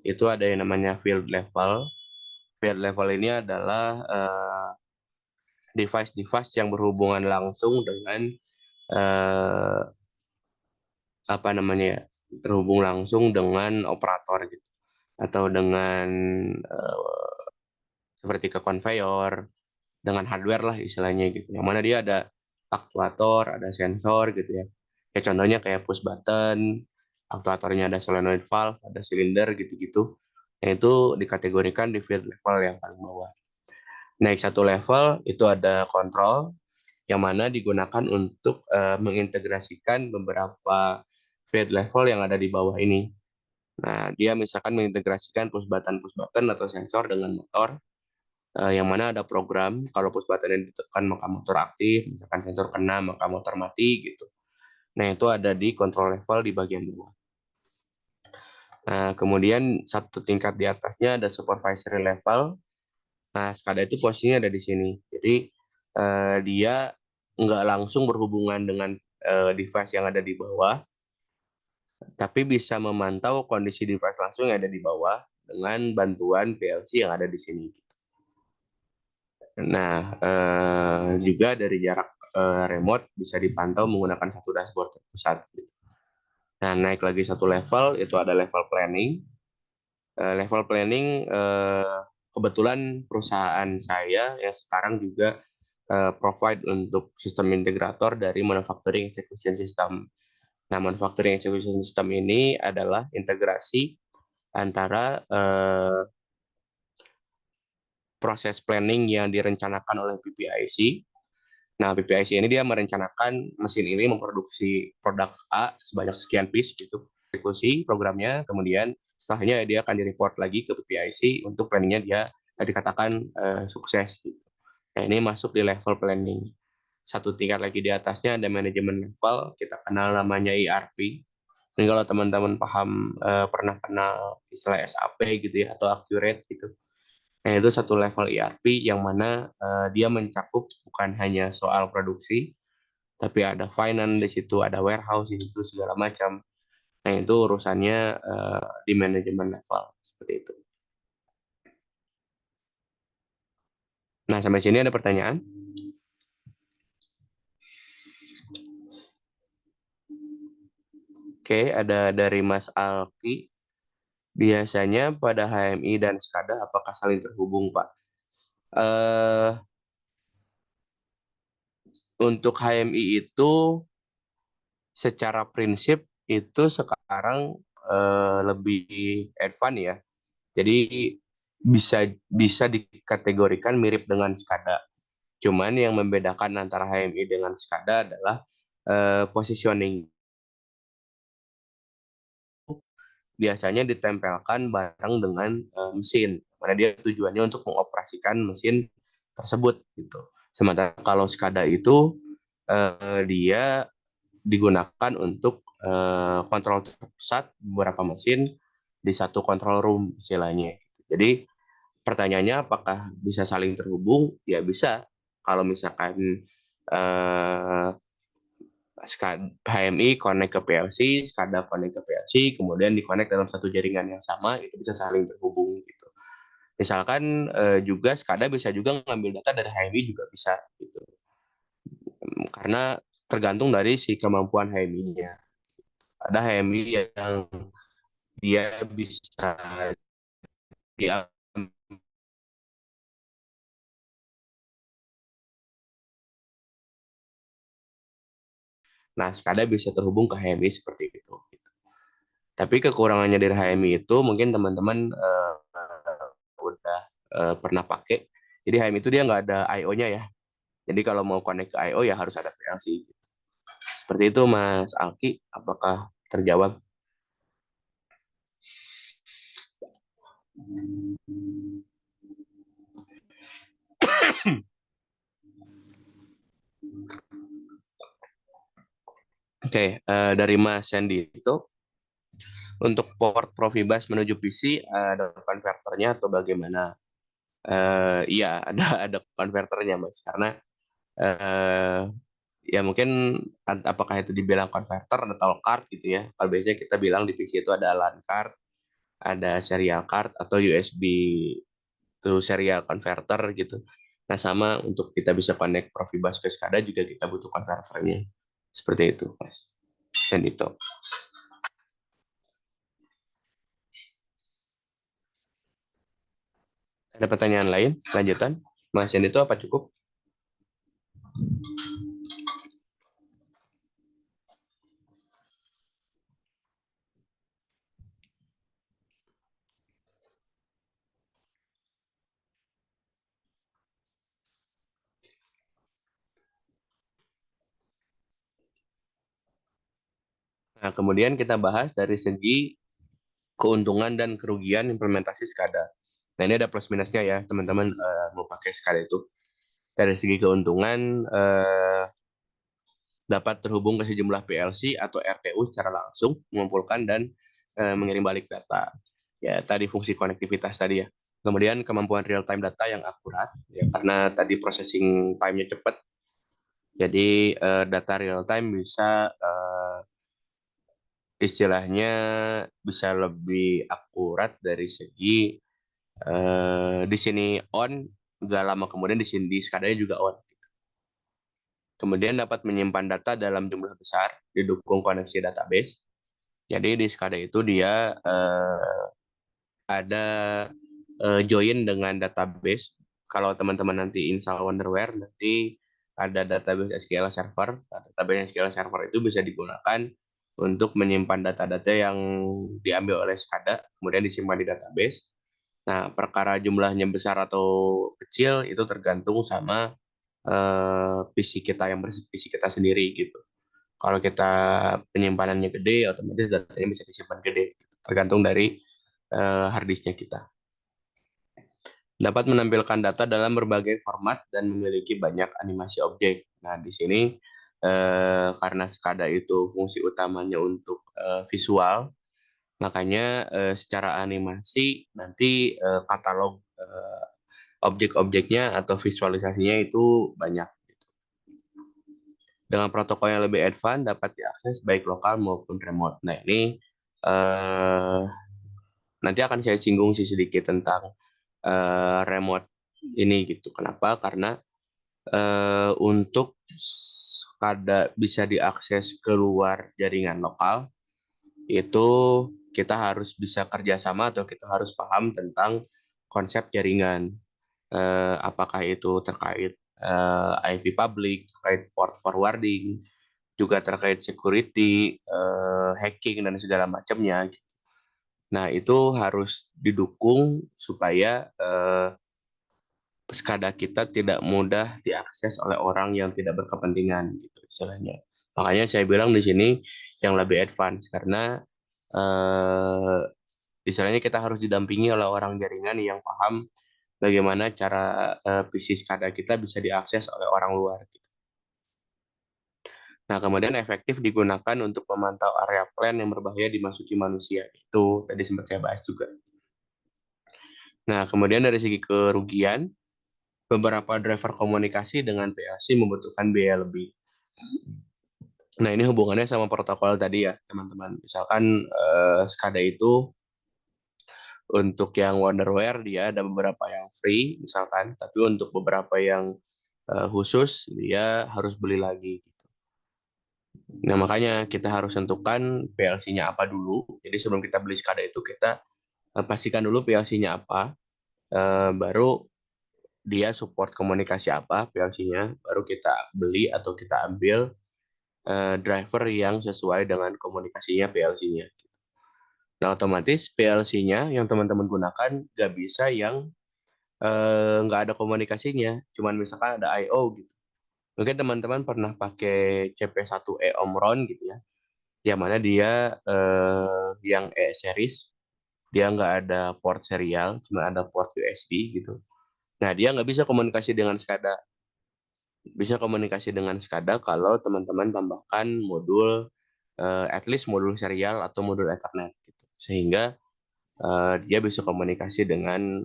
itu ada yang namanya field level, field level ini adalah device-device yang berhubungan langsung dengan eh, apa namanya ya, terhubung langsung dengan operator gitu, atau dengan eh, seperti ke konveyor, dengan hardware lah istilahnya gitu. Yang mana dia ada aktuator, ada sensor gitu ya. Ya contohnya kayak push button, aktuatornya ada solenoid valve, ada silinder gitu-gitu. Yang itu dikategorikan di field level yang paling bawah. Naik satu level itu ada kontrol yang mana digunakan untuk mengintegrasikan beberapa field level yang ada di bawah ini. Nah, dia misalkan mengintegrasikan push button atau sensor dengan motor, yang mana ada program kalau push button yang ditekan maka motor aktif, misalkan sensor kena maka motor mati gitu. Nah, itu ada di control level di bagian bawah. Nah, kemudian satu tingkat di atasnya ada supervisory level. Nah, SCADA itu posisinya ada di sini. Jadi dia nggak langsung berhubungan dengan device yang ada di bawah, tapi bisa memantau kondisi device langsung yang ada di bawah dengan bantuan PLC yang ada di sini. Nah, juga dari jarak remote bisa dipantau menggunakan satu dashboard terpusat. Nah, naik lagi satu level, itu ada level planning. Level planning, kebetulan perusahaan saya yang sekarang juga provide untuk sistem integrator dari manufacturing execution system. Nah, manufacturing execution system ini adalah integrasi antara proses planning yang direncanakan oleh PPIC. Nah, PPIC ini dia merencanakan mesin ini memproduksi produk A sebanyak sekian piece gitu. Eksekusi programnya, kemudian setelahnya dia akan di-report lagi ke PPIC untuk planningnya dia dikatakan sukses. Gitu. Nah, ini masuk di level planning. Satu tingkat lagi di atasnya ada manajemen level, kita kenal namanya ERP. Ini kalau teman-teman paham pernah kenal istilah SAP gitu ya, atau Accurate gitu. Nah, itu satu level ERP yang mana dia mencakup bukan hanya soal produksi, tapi ada finance di situ, ada warehouse di situ, segala macam. Nah, itu urusannya di manajemen level, seperti itu. Nah, sampai sini ada pertanyaan? Oke, ada dari Mas Alki. Biasanya pada HMI dan SCADA apakah saling terhubung, Pak? Eh, untuk HMI itu secara prinsip itu sekarang lebih advance ya. Jadi bisa bisa dikategorikan mirip dengan SCADA. Cuman yang membedakan antara HMI dengan SCADA adalah positioning. Biasanya ditempelkan bareng dengan mesin, mana dia tujuannya untuk mengoperasikan mesin tersebut gitu. Sementara kalau SCADA itu dia digunakan untuk kontrol terpusat beberapa mesin di satu control room istilahnya. Jadi pertanyaannya apakah bisa saling terhubung? Ya bisa. Kalau misalkan eh, HMI connect ke PLC, SCADA connect ke PLC, kemudian di-connect dalam satu jaringan yang sama, itu bisa saling terhubung gitu. Misalkan juga SCADA bisa juga ngambil data dari HMI juga bisa gitu. Karena tergantung dari si kemampuan HMI-nya. Ada HMI yang dia bisa dia nah SCADA bisa terhubung ke HMI seperti itu. Tapi kekurangannya dari HMI itu mungkin teman-teman udah pernah pakai. Jadi HMI itu dia nggak ada I/O-nya ya. Jadi kalau mau connect ke I/O ya harus ada PLC. Seperti itu Mas Alki, apakah terjawab? Oke, dari Mas Sandy itu untuk port Profibus menuju PC ada konverternya atau bagaimana? Iya, ada konverternya Mas, karena eh, ya mungkin apakah itu dibilang konverter atau card gitu ya. Kalau biasanya kita bilang di PC itu ada LAN card, ada serial card atau USB to serial converter gitu. Nah, sama untuk kita bisa connect Profibus ke SCADA juga kita butuh konverternya. Seperti itu, Mas. Dan itu. Ada pertanyaan lain? Lanjutan? Mas itu apa cukup? Nah, kemudian kita bahas dari segi keuntungan dan kerugian implementasi SCADA. Nah, ini ada plus minusnya ya, teman-teman mau pakai SCADA itu. Dari segi keuntungan, dapat terhubung ke sejumlah PLC atau RTU secara langsung, mengumpulkan dan mengirim balik data. Ya, tadi fungsi konektivitas tadi ya. Kemudian kemampuan real-time data yang akurat, ya, karena tadi processing time-nya cepat. Jadi data real-time bisa istilahnya bisa lebih akurat dari segi di sini on, nggak lama kemudian di sini di SCADA-nya juga on. Kemudian dapat menyimpan data dalam jumlah besar, didukung koneksi database. Jadi di SCADA itu dia ada join dengan database. Kalau teman-teman nanti install Wonderware, nanti ada database SQL Server. Database SQL Server itu bisa digunakan untuk menyimpan data-data yang diambil oleh SCADA, kemudian disimpan di database. Nah, perkara jumlahnya besar atau kecil itu tergantung sama PC kita yang PC kita sendiri gitu. Kalau kita penyimpanannya gede, otomatis datanya bisa disimpan gede. Tergantung dari harddisknya kita. Dapat menampilkan data dalam berbagai format dan memiliki banyak animasi objek. Nah, di sini karena SCADA itu fungsi utamanya untuk visual, makanya secara animasi nanti katalog objek-objeknya atau visualisasinya itu banyak. Dengan protokol yang lebih advance dapat diakses baik lokal maupun remote. Nah, ini eh, nanti akan saya singgung sih sedikit tentang remote ini gitu. Kenapa? Karena untuk kada bisa diakses keluar jaringan lokal itu kita harus bisa kerjasama atau kita harus paham tentang konsep jaringan. Apakah itu terkait IP public, terkait port forwarding, juga terkait security, hacking dan segala macamnya. Nah, itu harus didukung supaya SCADA kita tidak mudah diakses oleh orang yang tidak berkepentingan gitu istilahnya. Makanya saya bilang di sini yang lebih advance karena eh, istilahnya kita harus didampingi oleh orang jaringan yang paham bagaimana cara PC SCADA kita bisa diakses oleh orang luar. Nah, kemudian efektif digunakan untuk memantau area plan yang berbahaya dimasuki manusia. Itu tadi sempat saya bahas juga. Nah, kemudian dari segi kerugian, beberapa driver komunikasi dengan PLC membutuhkan biaya lebih. Nah, ini hubungannya sama protokol tadi ya, teman-teman. Misalkan SCADA itu untuk yang Wonderware dia ada beberapa yang free, misalkan, tapi untuk beberapa yang khusus dia harus beli lagi. Nah, makanya kita harus tentukan PLC-nya apa dulu. Jadi sebelum kita beli SCADA itu kita pastikan dulu PLC-nya apa, baru dia support komunikasi apa PLC-nya, baru kita beli atau kita ambil driver yang sesuai dengan komunikasinya PLC-nya. Nah, otomatis PLC-nya yang teman-teman gunakan nggak bisa yang nggak ada komunikasinya, cuman misalkan ada I/O gitu. Mungkin teman-teman pernah pakai CP1E Omron gitu ya, yang mana dia yang E series, dia nggak ada port serial, cuma ada port USB gitu. Nah, dia nggak bisa komunikasi dengan SCADA. Bisa komunikasi dengan SCADA kalau teman-teman tambahkan modul, at least modul serial atau modul Ethernet gitu. Sehingga dia bisa komunikasi dengan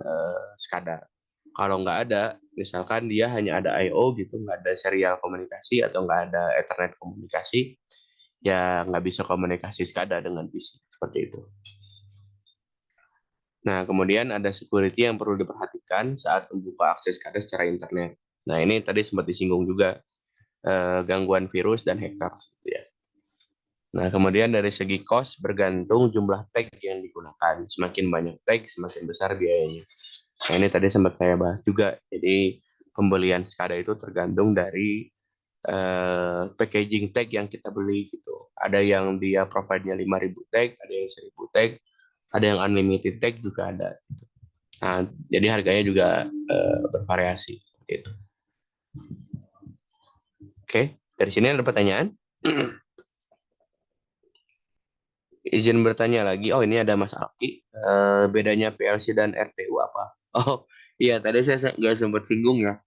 SCADA. Kalau nggak ada, misalkan dia hanya ada I/O gitu, nggak ada serial komunikasi atau nggak ada Ethernet komunikasi, ya nggak bisa komunikasi SCADA dengan PC seperti itu. Nah, kemudian ada security yang perlu diperhatikan saat membuka akses SCADA secara internet. Nah, ini tadi sempat disinggung juga, gangguan virus dan hackers gitu ya. Nah, kemudian dari segi cost bergantung jumlah tag yang digunakan. Semakin banyak tag, semakin besar biayanya. Nah, ini tadi sempat saya bahas juga. Jadi, pembelian SCADA itu tergantung dari packaging tag yang kita beli gitu. Ada yang dia provide-nya 5.000 tag, ada yang 1.000 tag, ada yang unlimited tag juga ada. Nah, jadi harganya juga bervariasi gitu. Oke, dari sini ada pertanyaan? Izin bertanya lagi. Oh, ini ada Mas Alki. Bedanya PLC dan RTU apa? Oh, iya tadi saya nggak sempat singgung ya.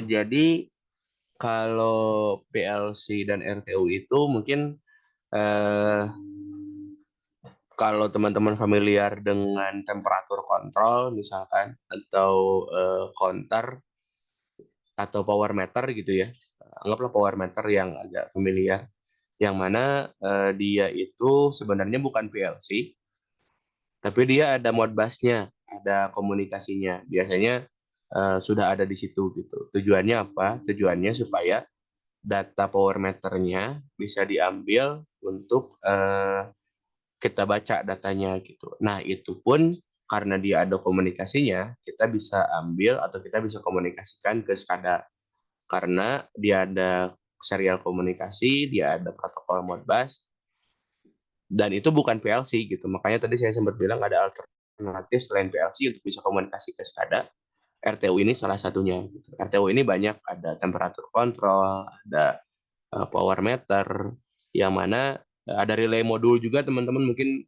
Jadi kalau PLC dan RTU itu mungkin eh, kalau teman-teman familiar dengan temperatur kontrol misalkan atau counter atau power meter gitu ya. Anggaplah power meter yang agak familiar, yang mana dia itu sebenarnya bukan PLC, tapi dia ada Modbus-nya, ada komunikasinya. Biasanya sudah ada di situ gitu. Tujuannya apa? Tujuannya supaya data power meternya bisa diambil untuk kita baca datanya gitu. Nah, itu pun karena dia ada komunikasinya, kita bisa ambil atau kita bisa komunikasikan ke SCADA. Karena dia ada serial komunikasi, dia ada protokol Modbus, dan itu bukan PLC gitu. Makanya tadi saya sempat bilang ada alternatif selain PLC untuk bisa komunikasi ke SCADA. RTU ini salah satunya. Gitu. RTU ini banyak, ada temperatur kontrol, ada power meter, yang mana ada relay modul juga teman-teman mungkin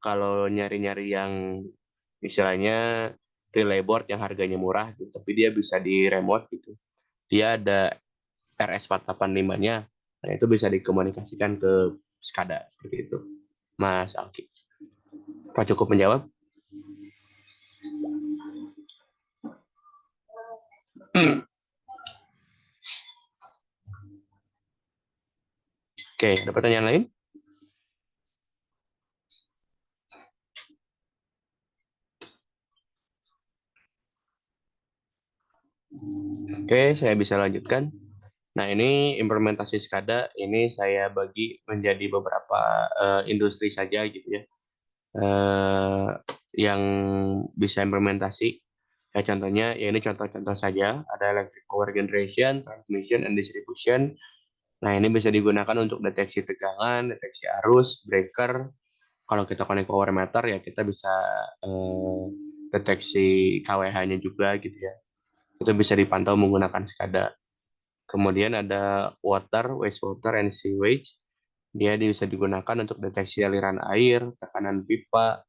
kalau nyari-nyari yang istilahnya relay board yang harganya murah gitu, tapi dia bisa di remote gitu. Dia ada RS485-nya. Nah, itu bisa dikomunikasikan ke SCADA seperti itu. Mas Alki. Pak cukup menjawab? Oke, ada pertanyaan lain? Oke, saya bisa lanjutkan. Nah, ini implementasi SCADA ini saya bagi menjadi beberapa industri saja gitu ya. Yang bisa implementasi. Ya, contohnya, ya ini contoh-contoh saja. Ada electric power generation, transmission, and distribution. Nah, ini bisa digunakan untuk deteksi tegangan, deteksi arus, breaker. Kalau kita connect power meter, ya kita bisa deteksi KWH-nya juga gitu ya. Itu bisa dipantau menggunakan SCADA. Kemudian ada water, wastewater, and sewage. Dia bisa digunakan untuk deteksi aliran air, tekanan pipa,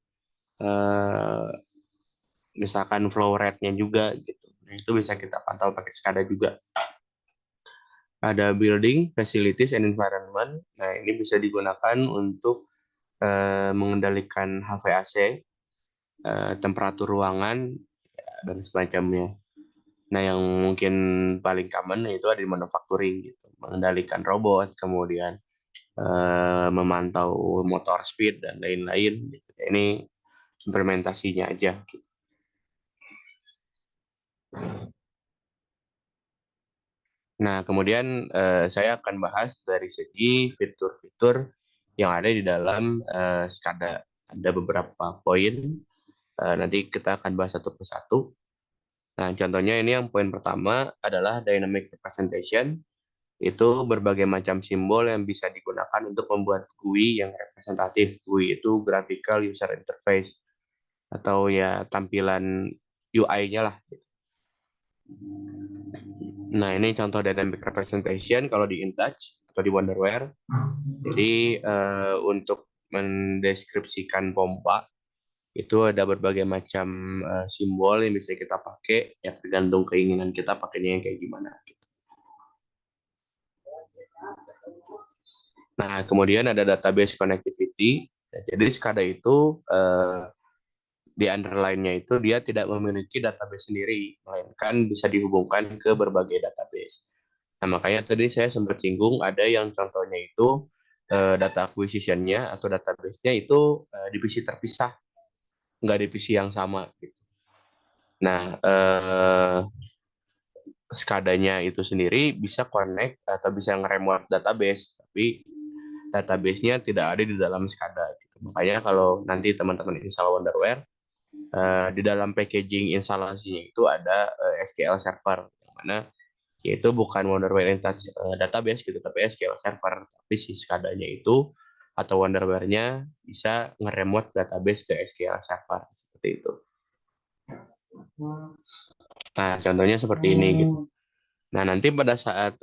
misalkan flow rate-nya juga gitu. Nah, itu bisa kita pantau pakai SCADA juga. Ada building, facilities, and environment. Nah, ini bisa digunakan untuk mengendalikan HVAC, temperatur ruangan, dan semacamnya. Nah, yang mungkin paling common itu ada di manufacturing gitu, mengendalikan robot, kemudian memantau motor speed dan lain-lain. Gitu. Ini implementasinya aja. Gitu. Nah, kemudian saya akan bahas dari segi fitur-fitur yang ada di dalam SCADA. Ada beberapa poin, nanti kita akan bahas satu persatu. Nah, contohnya ini yang poin pertama adalah dynamic representation. Itu berbagai macam simbol yang bisa digunakan untuk membuat GUI yang representatif. GUI itu graphical user interface atau ya tampilan UI-nya lah. Nah, ini contoh dynamic representation kalau di InTouch atau di Wonderware. Jadi untuk mendeskripsikan pompa itu ada berbagai macam simbol yang bisa kita pakai, ya tergantung keinginan kita pakainya yang kayak gimana. Gitu. Nah, kemudian ada database connectivity. Jadi SCADA itu di underline-nya itu dia tidak memiliki database sendiri, melainkan bisa dihubungkan ke berbagai database. Nah, makanya tadi saya sempat singgung ada yang contohnya itu data acquisition-nya atau database-nya itu divisi terpisah. nggak di PC yang sama gitu. Nah, SCADA-nya itu sendiri bisa connect atau bisa nge-remote database, tapi database-nya tidak ada di dalam SCADA gitu. Makanya kalau nanti teman-teman install Wonderware, di dalam packaging instalasinya itu ada SQL Server, yang mana yaitu bukan Wonderware Instance database gitu, tapi SQL Server. Tapi si SCADA-nya itu atau Wonderware-nya bisa nge-remote database ke SQL Server seperti itu. Nah, contohnya seperti ini gitu. Nah, nanti pada saat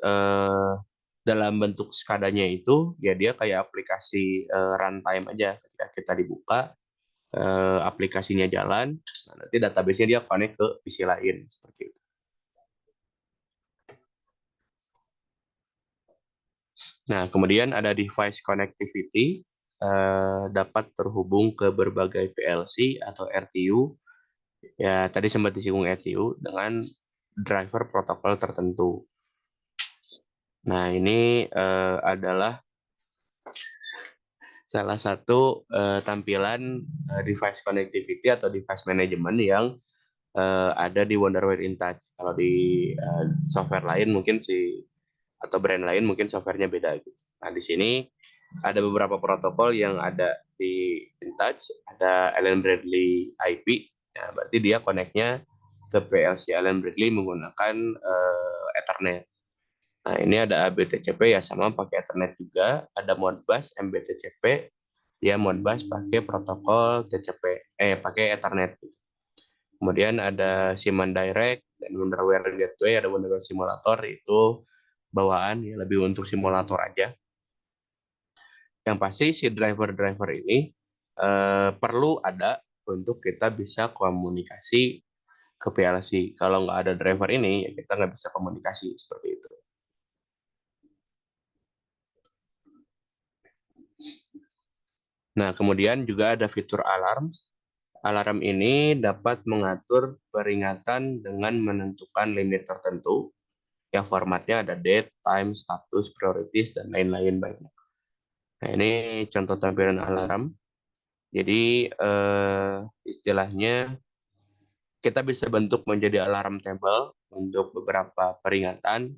dalam bentuk skadanya itu, ya dia kayak aplikasi runtime aja. Ketika kita dibuka, aplikasinya jalan, nah, nanti database-nya dia connect ke PC lain, seperti itu. Nah, kemudian ada device connectivity, dapat terhubung ke berbagai PLC atau RTU. Ya, tadi sempat disinggung RTU dengan driver protokol tertentu. Nah, ini adalah salah satu tampilan device connectivity atau device management yang ada di Wonderware InTouch. Kalau di software lain mungkin atau brand lain mungkin softwarenya beda gitu. Nah, di sini ada beberapa protokol yang ada di InTouch, ada Allen Bradley IP. Ya, berarti dia connect-nya ke PLC Allen Bradley menggunakan Ethernet. Nah, ini ada ABTCP ya sama pakai Ethernet juga, ada Modbus MBTCP, dia Modbus pakai protokol TCP, pakai Ethernet. Kemudian ada Simon Direct dan Wonderware Gateway, ada Wonderware Simulator itu bawaan ya lebih untuk simulator aja. Yang pasti si driver-driver ini perlu ada untuk kita bisa komunikasi ke PLC. Kalau nggak ada driver ini, ya kita nggak bisa komunikasi seperti itu. Nah, kemudian juga ada fitur alarm. Alarm ini dapat mengatur peringatan dengan menentukan limit tertentu. Ya, formatnya ada date, time, status, priorities, dan lain-lain banyak. Nah, ini contoh tampilan alarm. Jadi, istilahnya kita bisa bentuk menjadi alarm table untuk beberapa peringatan.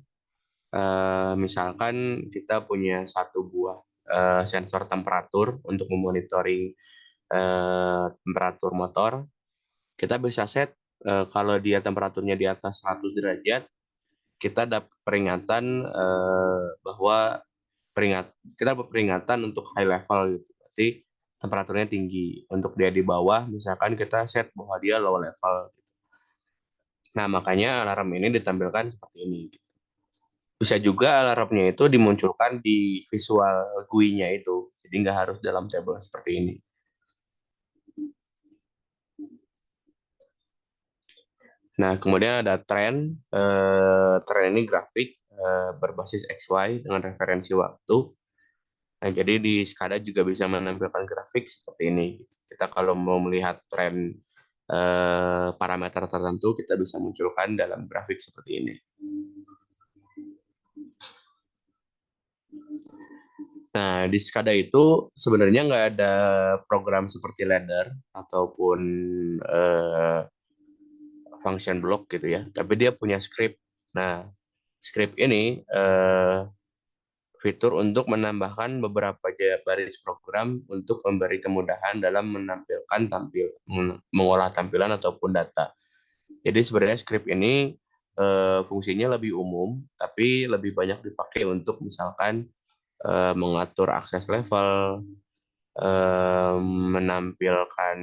Misalkan kita punya satu buah sensor temperatur untuk memonitoring temperatur motor. Kita bisa set kalau dia temperaturnya di atas 100 derajat, kita dapat peringatan bahwa kita dapat peringatan untuk high level gitu. Berarti temperaturnya tinggi. Untuk dia di bawah, misalkan kita set bahwa dia low level. Nah, makanya alarm ini ditampilkan seperti ini. Bisa juga alarmnya itu dimunculkan di visual GUI-nya itu. Jadi nggak harus dalam table seperti ini. Nah, kemudian ada tren. Tren ini grafik berbasis XY dengan referensi waktu. Nah, jadi di SCADA juga bisa menampilkan grafik seperti ini. Kita kalau mau melihat tren parameter tertentu, kita bisa munculkan dalam grafik seperti ini. Nah, di SCADA itu sebenarnya nggak ada program seperti ladder ataupun function block gitu ya, tapi dia punya script. Nah, script ini fitur untuk menambahkan beberapa baris program untuk memberi kemudahan dalam mengolah tampilan ataupun data. Jadi sebenarnya script ini fungsinya lebih umum, tapi lebih banyak dipakai untuk misalkan mengatur akses level, menampilkan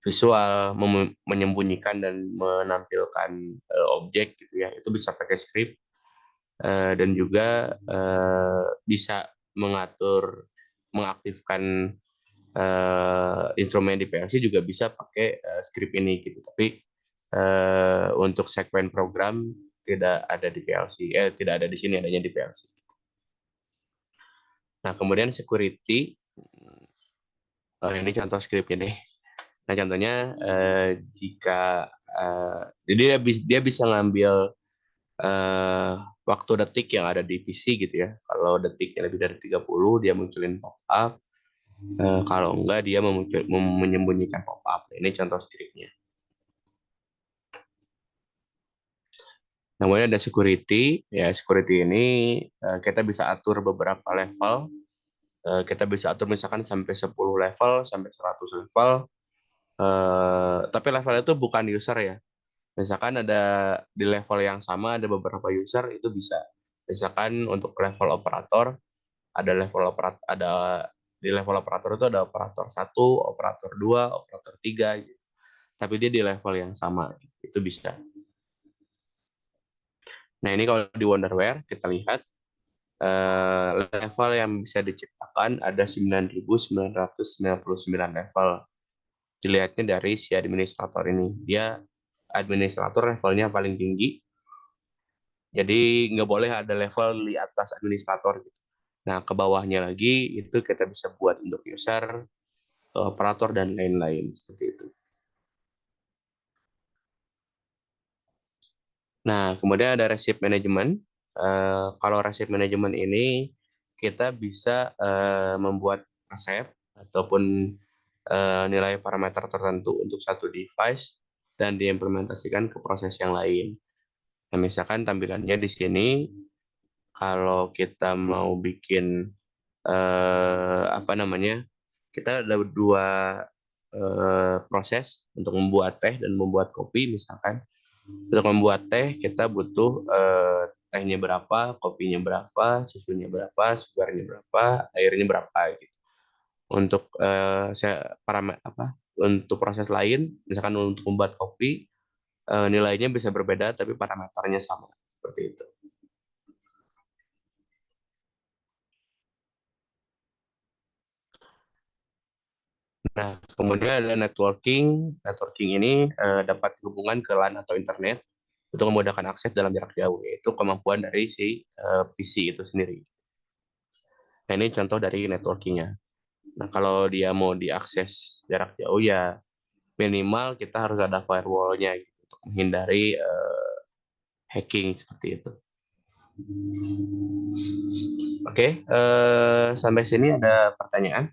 visual, menyembunyikan dan menampilkan objek gitu ya. Itu bisa pakai script dan juga bisa mengaktifkan instrumen di PLC juga bisa pakai script ini gitu. Tapi untuk segmen program tidak ada di PLC, tidak ada di sini, adanya di PLC. Nah, kemudian security, ini contoh scriptnya nih. Nah, contohnya jika jadi dia bisa ngambil waktu detik yang ada di PC gitu ya. Kalau detiknya lebih dari 30, dia munculin pop-up. Kalau enggak dia menyembunyikan pop-up. Ini contoh scriptnya. Namanya ada security. Ya, security ini kita bisa atur beberapa level. Kita bisa atur misalkan sampai 10 level, sampai 100 level. Tapi level itu bukan user ya. Misalkan ada di level yang sama ada beberapa user itu bisa. Misalkan untuk level operator ada di level operator itu ada operator satu, operator 2, operator 3 gitu. Tapi dia di level yang sama itu bisa. Nah, ini kalau di Wonderware kita lihat level yang bisa diciptakan ada 9.999 level. Dilihatnya dari si administrator ini. Dia administrator levelnya paling tinggi. Jadi nggak boleh ada level di atas administrator gitu. Nah, ke bawahnya lagi itu kita bisa buat untuk user, operator, dan lain-lain seperti itu. Nah, kemudian ada receipt management. Kalau receipt management ini kita bisa membuat resep ataupun nilai parameter tertentu untuk satu device dan diimplementasikan ke proses yang lain. Nah, misalkan tampilannya di sini, kalau kita mau bikin apa namanya, kita ada dua proses untuk membuat teh dan membuat kopi misalkan. Untuk membuat teh kita butuh tehnya berapa, kopinya berapa, susunya berapa, sugarnya berapa, airnya berapa gitu. Untuk untuk proses lain, misalkan untuk membuat kopi, nilainya bisa berbeda tapi parameternya sama seperti itu. Nah, kemudian ada networking. Networking ini dapat hubungan ke LAN atau internet untuk memudahkan akses dalam jarak jauh, yaitu kemampuan dari si PC itu sendiri. Nah, ini contoh dari networkingnya. Nah, kalau dia mau diakses jarak jauh ya minimal kita harus ada firewall-nya gitu, untuk menghindari hacking seperti itu. Oke, sampai sini ada pertanyaan?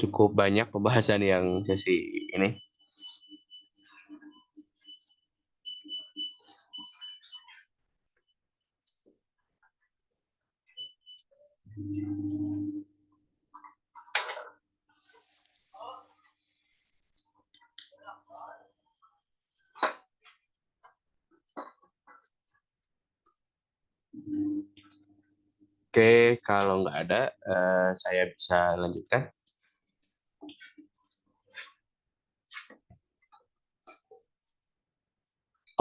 Cukup banyak pembahasan yang sesi ini. Oke, kalau nggak ada, saya bisa lanjutkan.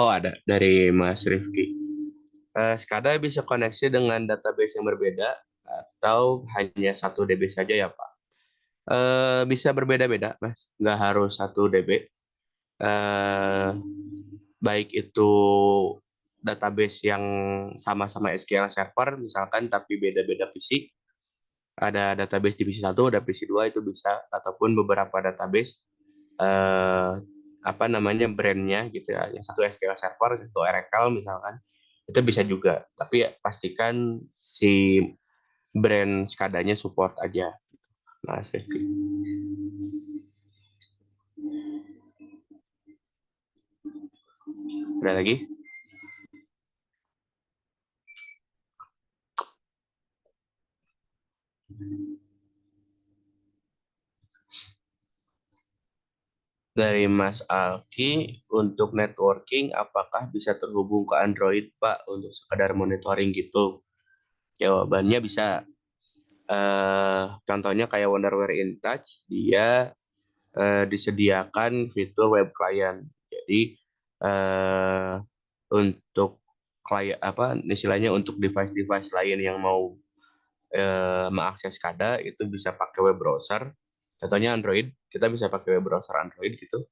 Oh, ada dari Mas Rifki. SCADA bisa koneksi dengan database yang berbeda atau hanya satu DB saja ya, Pak? Bisa berbeda-beda, Mas. Nggak harus satu DB. Eh, Baik itu database yang sama-sama SQL Server, misalkan, tapi beda-beda PC. Ada database di PC 1, ada PC 2, itu bisa. Ataupun beberapa database eh, apa namanya brandnya gitu ya, yang satu SQL Server, satu Oracle misalkan, itu bisa juga, tapi ya, pastikan si brand skadanya support aja. Nah, ada lagi dari Mas Alki, untuk networking apakah bisa terhubung ke Android, Pak, untuk sekadar monitoring gitu? Jawabannya bisa. Contohnya kayak Wonderware InTouch, dia disediakan fitur web client. Jadi eh, untuk klien apa istilahnya, untuk device-device lain yang mau mengakses SCADA itu bisa pakai web browser. Contohnya Android, kita bisa pakai web browser Android gitu.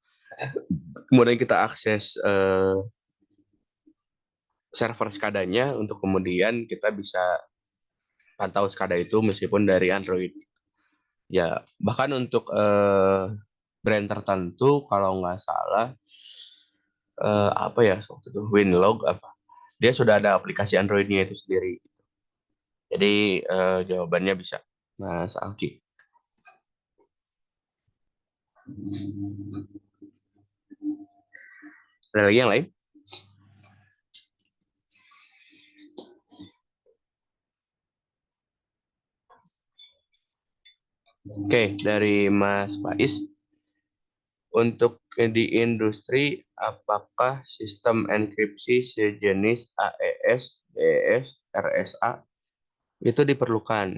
Kemudian kita akses server SCADA-nya untuk kemudian kita bisa pantau SCADA itu meskipun dari Android. Ya, bahkan untuk brand tertentu kalau nggak salah apa ya waktu itu Winlog apa. Dia sudah ada aplikasi Androidnya itu sendiri. Jadi jawabannya bisa Mas Alki. Ada lagi yang lain? Oke, dari Mas Faiz. Untuk di industri, apakah sistem enkripsi sejenis AES, DES, RSA itu diperlukan?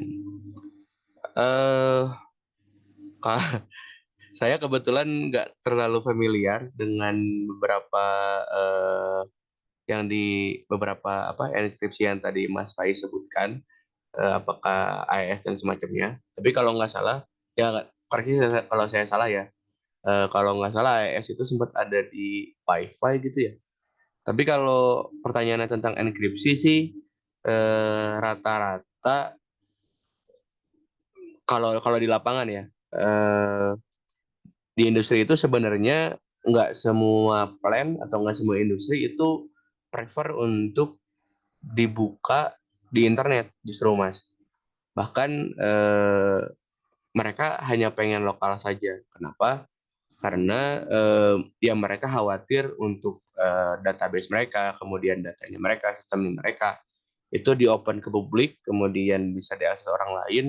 Eh, saya kebetulan nggak terlalu familiar dengan beberapa eh, yang di beberapa apa enkripsi yang tadi Mas Faiz sebutkan, apakah AES dan semacamnya. Tapi kalau nggak salah, ya koreksi kalau saya salah ya. Kalau nggak salah AES itu sempat ada di Wi-Fi gitu ya. Tapi kalau pertanyaannya tentang enkripsi sih rata-rata kalau kalau di lapangan ya di industri itu sebenarnya nggak semua plan atau nggak semua industri itu prefer untuk dibuka di internet justru Mas. Bahkan mereka hanya pengen lokal saja. Kenapa? Karena ya mereka khawatir untuk database mereka, kemudian datanya mereka, sistem mereka itu di open ke publik, kemudian bisa diakses orang lain.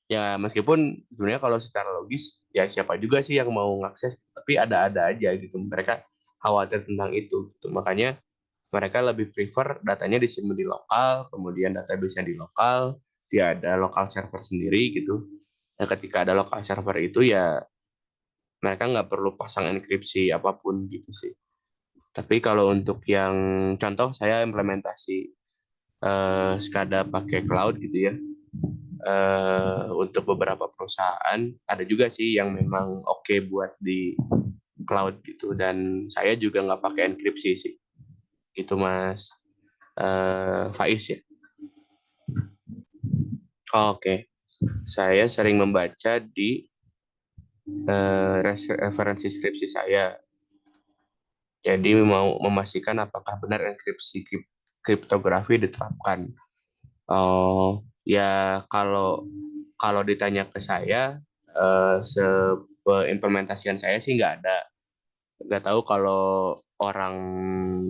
Ya meskipun sebenarnya kalau secara logis ya siapa juga sih yang mau ngakses, tapi ada-ada aja gitu. Mereka khawatir tentang itu. Gitu. Makanya mereka lebih prefer datanya disimpan di lokal, kemudian database-nya di lokal, dia ada lokal server sendiri gitu. Nah, ketika ada lokal server itu ya mereka nggak perlu pasang enkripsi apapun gitu sih. Tapi kalau untuk yang contoh saya implementasi SCADA pakai cloud gitu ya. Untuk beberapa perusahaan ada juga sih yang memang oke buat di cloud gitu dan saya juga nggak pakai enkripsi sih. Itu Mas Faiz ya. Oke. Saya sering membaca di referensi skripsi saya. Jadi mau memastikan apakah benar enkripsi kriptografi diterapkan. Oh, ya kalau kalau ditanya ke saya, implementasian saya sih nggak ada. Nggak tahu kalau orang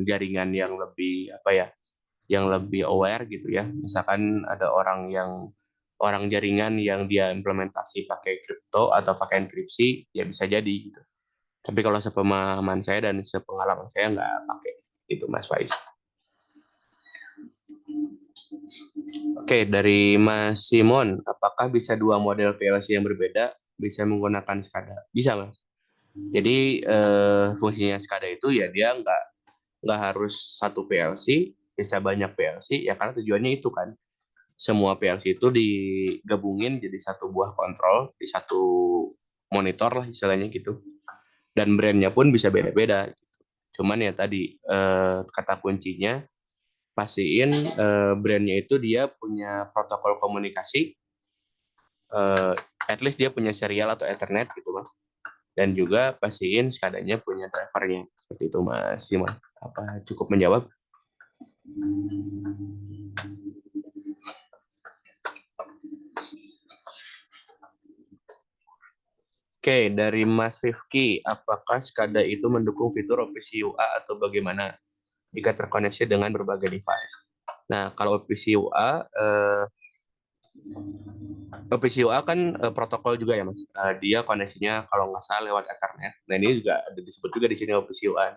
jaringan yang lebih apa ya, yang lebih aware gitu ya. Misalkan ada orang jaringan yang dia implementasi pakai kripto atau pakai enkripsi, ya bisa jadi gitu. Tapi kalau sepemahaman saya dan sepengalaman saya nggak pakai itu Mas Faiz. Oke, dari Mas Simon, apakah bisa dua model PLC yang berbeda bisa menggunakan SCADA? Bisa, Mas. Jadi fungsinya SCADA itu ya dia nggak harus satu PLC, bisa banyak PLC, ya karena tujuannya itu kan. Semua PLC itu digabungin jadi satu buah kontrol di satu monitor lah istilahnya gitu. Dan brandnya pun bisa beda-beda. Cuman ya tadi kata kuncinya pastiin brandnya itu dia punya protokol komunikasi, eh, at least dia punya serial atau Ethernet gitu mas. Dan juga pastiin sekadanya punya drivernya. Seperti itu mas Simon. Apa cukup menjawab? Oke, dari Mas Rifki, apakah SCADA itu mendukung fitur Office UA atau bagaimana jika terkoneksi dengan berbagai device? Nah, kalau Office UA, OPCUA kan protokol juga ya mas. Dia koneksinya kalau nggak salah lewat Ethernet. Nah ini juga ada disebut juga di sini OPCUA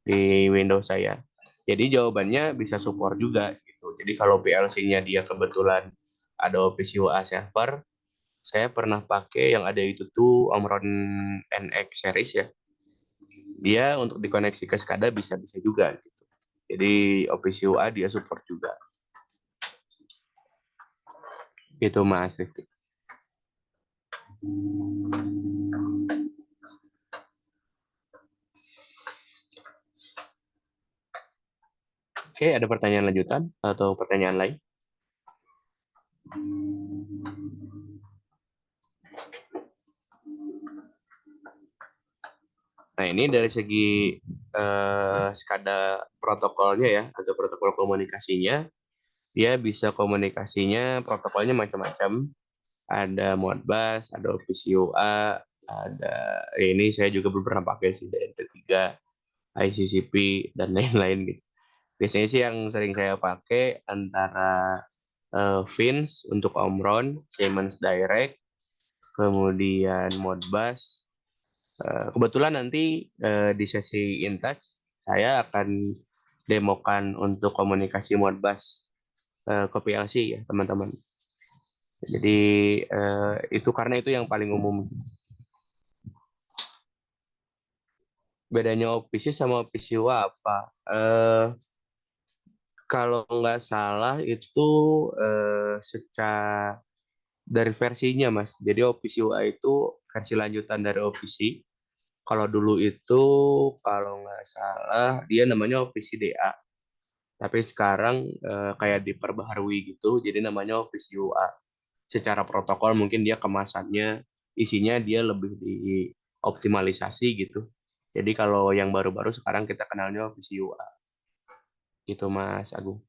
di Windows saya. Jadi jawabannya bisa support juga gitu. Jadi kalau PLC-nya dia kebetulan ada OPCUA server, saya pernah pakai yang ada itu tuh Omron NX series ya. Dia untuk dikoneksi ke SCADA bisa-bisa juga gitu. Jadi OPCUA dia support juga. Gitu Mas Rifki. Oke, ada pertanyaan lanjutan atau pertanyaan lain? Nah, ini dari segi SCADA protokolnya ya, atau protokol komunikasinya, dia bisa komunikasinya protokolnya macam-macam. Ada Modbus, ada OPC-UA, ada ini saya juga belum pakai sih, DNT3, ICCP, dan lain-lain gitu. Biasanya sih yang sering saya pakai antara Fins untuk Omron, Siemens Direct, kemudian Modbus. Kebetulan nanti di sesi InTouch saya akan demokan untuk komunikasi Modbus ke PLC ya teman-teman. Jadi itu karena itu yang paling umum. Bedanya OPC sama OPC-UA apa? Kalau nggak salah itu secara dari versinya Mas. Jadi OPC-UA itu versi lanjutan dari OPC. Kalau dulu itu kalau nggak salah dia namanya OPC-DA. Tapi sekarang kayak diperbaharui gitu, jadi namanya OPC-UA. Secara protokol mungkin dia kemasannya, isinya dia lebih dioptimalisasi gitu. Jadi kalau yang baru-baru sekarang kita kenalnya OPC-UA. Gitu Mas Agung.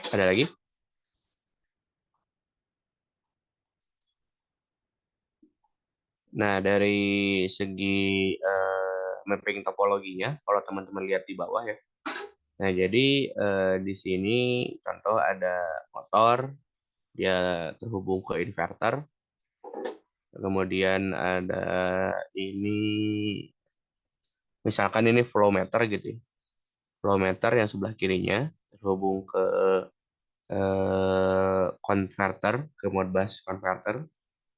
Ada lagi? Nah, dari segi mapping topologinya, kalau teman-teman lihat di bawah ya. Nah, jadi di sini contoh ada motor, dia terhubung ke inverter. Kemudian ada ini, misalkan ini flow meter gitu ya. Flow meter yang sebelah kirinya terhubung ke converter, ke Modbus converter.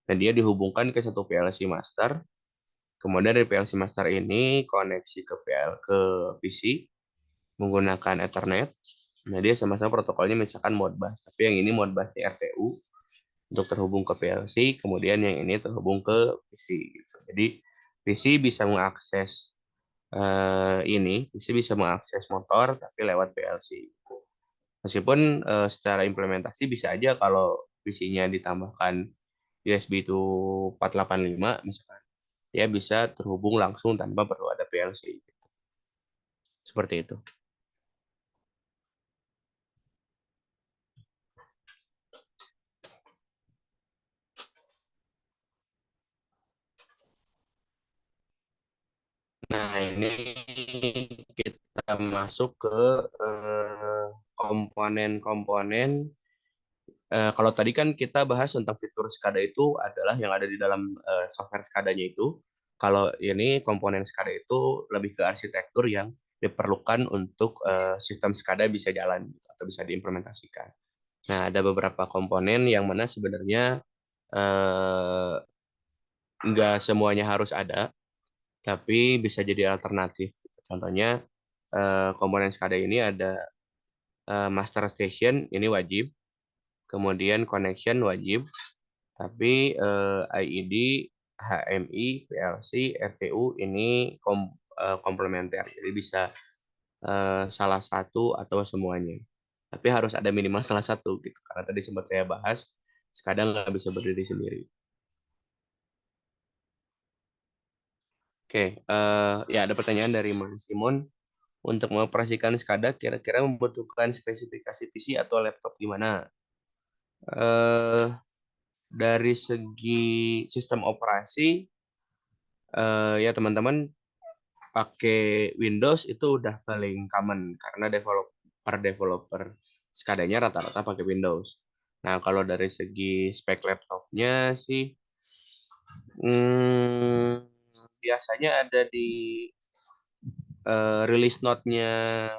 Dan dia dihubungkan ke satu PLC master. Kemudian dari PLC master ini koneksi ke PC menggunakan Ethernet. Nah, dia sama-sama protokolnya misalkan Modbus, tapi yang ini Modbus RTU untuk terhubung ke PLC, kemudian yang ini terhubung ke PC. Gitu. Jadi PC bisa mengakses PC bisa mengakses motor tapi lewat PLC. Meskipun secara implementasi bisa aja kalau PC-nya ditambahkan USB itu 485 misalkan, dia bisa terhubung langsung tanpa perlu ada PLC. Seperti itu. Nah, ini kita masuk ke komponen-komponen. Kalau tadi kan kita bahas tentang fitur SCADA itu adalah yang ada di dalam software SCADA-nya itu. Kalau ini komponen SCADA itu lebih ke arsitektur yang diperlukan untuk sistem SCADA bisa jalan atau bisa diimplementasikan. Nah, ada beberapa komponen yang mana sebenarnya eh, nggak semuanya harus ada, tapi bisa jadi alternatif. Contohnya, komponen SCADA ini ada master station, ini wajib. Kemudian connection wajib, tapi IED, HMI, PLC, RTU ini komplementer. Jadi bisa salah satu atau semuanya. Tapi harus ada minimal salah satu gitu. Karena tadi sempat saya bahas, kadang nggak bisa berdiri sendiri. Oke, ya ada pertanyaan dari Mas Simon. Untuk mengoperasikan SCADA, kira-kira membutuhkan spesifikasi PC atau laptop gimana? Eh, dari segi sistem operasi, ya teman-teman pakai Windows itu udah paling common karena developer SCADA-nya rata-rata pakai Windows. Nah, kalau dari segi spek laptopnya sih, hmm, biasanya ada di release note-nya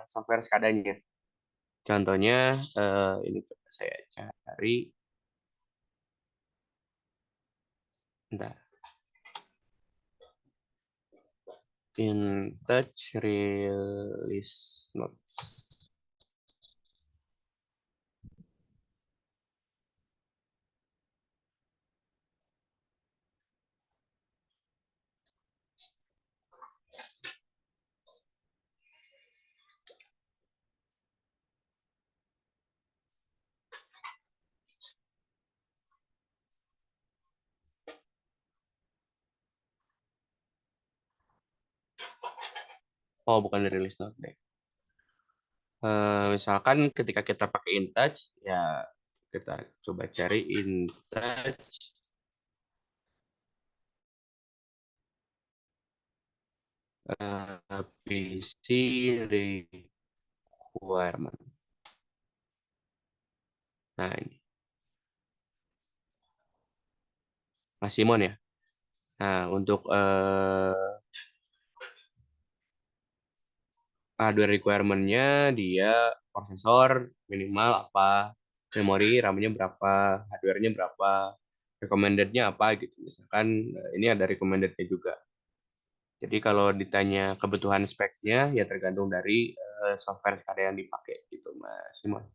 software SCADA-nya. Contohnya, ini coba saya cari. Bentar. In touch release notes. Oh, bukan di release note deh. Misalkan ketika kita pakai InTouch, ya kita coba cari InTouch PC requirement. Nah, ini Mas Simon ya. Nah, untuk hardware requirement-nya dia prosesor minimal apa, memori RAM-nya berapa, hardware-nya berapa, recommended-nya apa gitu. Misalkan ini ada recommended-nya juga. Jadi kalau ditanya kebutuhan speknya ya tergantung dari software SCADA yang dipakai gitu Mas Simon.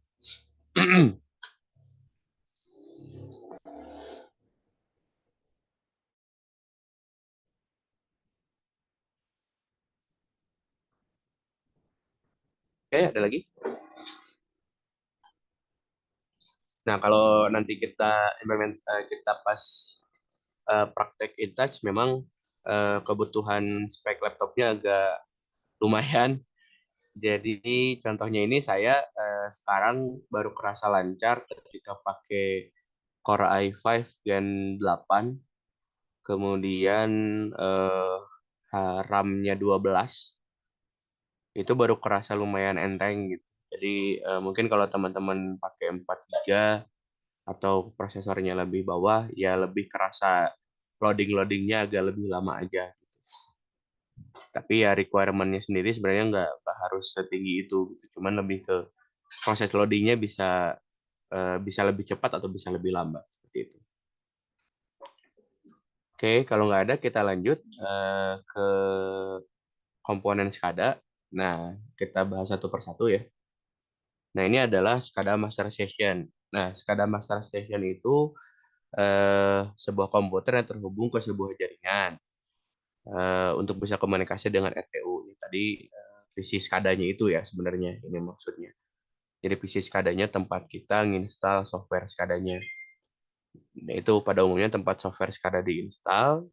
Oke, ada lagi? Nah, kalau nanti kita pas praktek InTouch memang kebutuhan spek laptopnya agak lumayan. Jadi contohnya ini saya sekarang baru kerasa lancar ketika pakai Core i5 Gen 8, kemudian eh, RAM-nya 12, itu baru kerasa lumayan enteng gitu. Jadi mungkin kalau teman-teman pakai 4 GB atau prosesornya lebih bawah, ya lebih kerasa loading-loadingnya agak lebih lama aja. Tapi ya requirement-nya sendiri sebenarnya nggak harus setinggi itu, gitu. Cuman lebih ke proses loadingnya bisa lebih cepat atau bisa lebih lambat seperti itu. Oke, kalau nggak ada kita lanjut ke komponen SCADA. Nah, kita bahas satu persatu ya. Nah, ini adalah SCADA Master Station. Nah, SCADA Master Station itu sebuah komputer yang terhubung ke sebuah jaringan untuk bisa komunikasi dengan RTU. Ini tadi visi SCADA-nya itu ya sebenarnya ini maksudnya. Jadi PC SCADA-nya tempat kita nginstal software SCADA-nya. Nah, itu pada umumnya tempat software SCADA diinstal,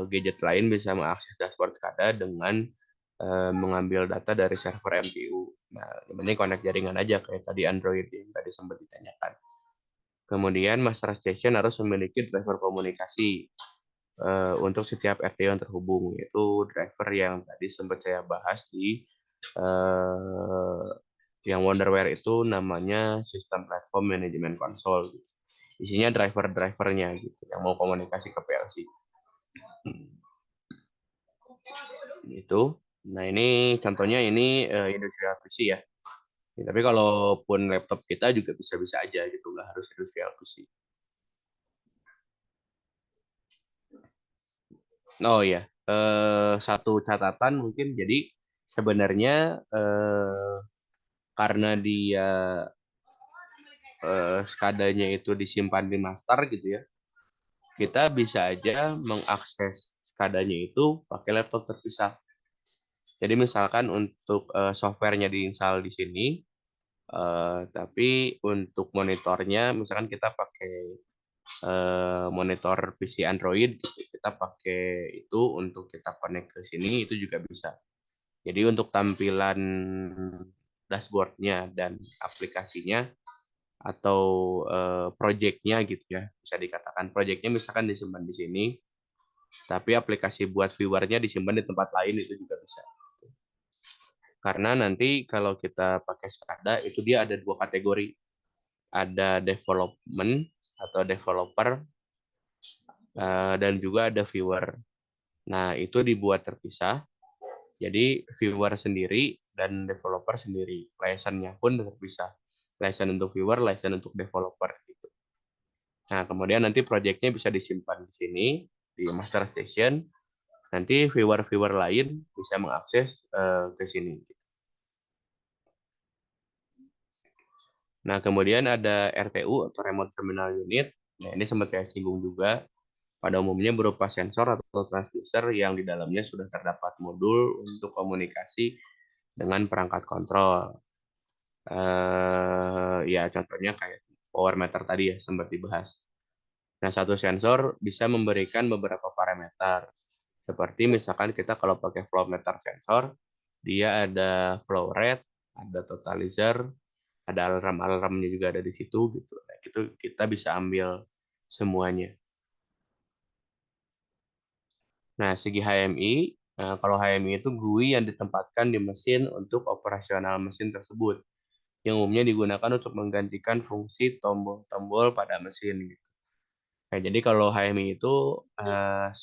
gadget lain bisa mengakses dashboard SCADA dengan mengambil data dari server MPU. Nah, yang penting connect jaringan aja kayak tadi Android yang tadi sempat ditanyakan. Kemudian master station harus memiliki driver komunikasi untuk setiap RTU yang terhubung, yaitu driver yang tadi sempat saya bahas di eh, yang Wonderware itu namanya System Platform Management Console. Isinya driver-drivernya gitu yang mau komunikasi ke PLC. Itu. Nah, ini contohnya ini industrial PC ya. Ya, tapi kalaupun laptop kita juga bisa-bisa aja gitu, nggak harus industrial PC. Oh ya, satu catatan mungkin. Jadi sebenarnya karena dia skadanya itu disimpan di master gitu ya, kita bisa aja mengakses skadanya itu pakai laptop terpisah. Jadi misalkan untuk softwarenya diinstal di sini, tapi untuk monitornya misalkan kita pakai monitor PC Android, gitu, kita pakai itu untuk kita connect ke sini itu juga bisa. Jadi untuk tampilan dashboardnya dan aplikasinya atau projectnya gitu ya, bisa dikatakan projectnya misalkan disimpan di sini, tapi aplikasi buat viewernya disimpan di tempat lain itu juga bisa. Karena nanti kalau kita pakai SCADA itu dia ada dua kategori, ada development atau developer dan juga ada viewer. Nah, itu dibuat terpisah. Jadi viewer sendiri dan developer sendiri. License-nya pun terpisah. License untuk viewer, license untuk developer gitu. Nah, kemudian nanti project-nya bisa disimpan di sini di master station. Nanti viewer-viewer lain bisa mengakses ke sini. Nah, kemudian ada RTU atau Remote Terminal Unit. Nah, ini sempat saya singgung juga. Pada umumnya berupa sensor atau transducer yang di dalamnya sudah terdapat modul untuk komunikasi dengan perangkat kontrol. Ya, contohnya kayak power meter tadi ya, sempat dibahas. Nah, satu sensor bisa memberikan beberapa parameter. Seperti misalkan kita kalau pakai flow meter sensor, dia ada flow rate, ada totalizer, ada alarm-alarmnya juga ada di situ gitu. Nah, itu kita bisa ambil semuanya. Nah, segi HMI, kalau HMI itu GUI yang ditempatkan di mesin untuk operasional mesin tersebut, yang umumnya digunakan untuk menggantikan fungsi tombol-tombol pada mesin gitu. Nah, jadi kalau HMI itu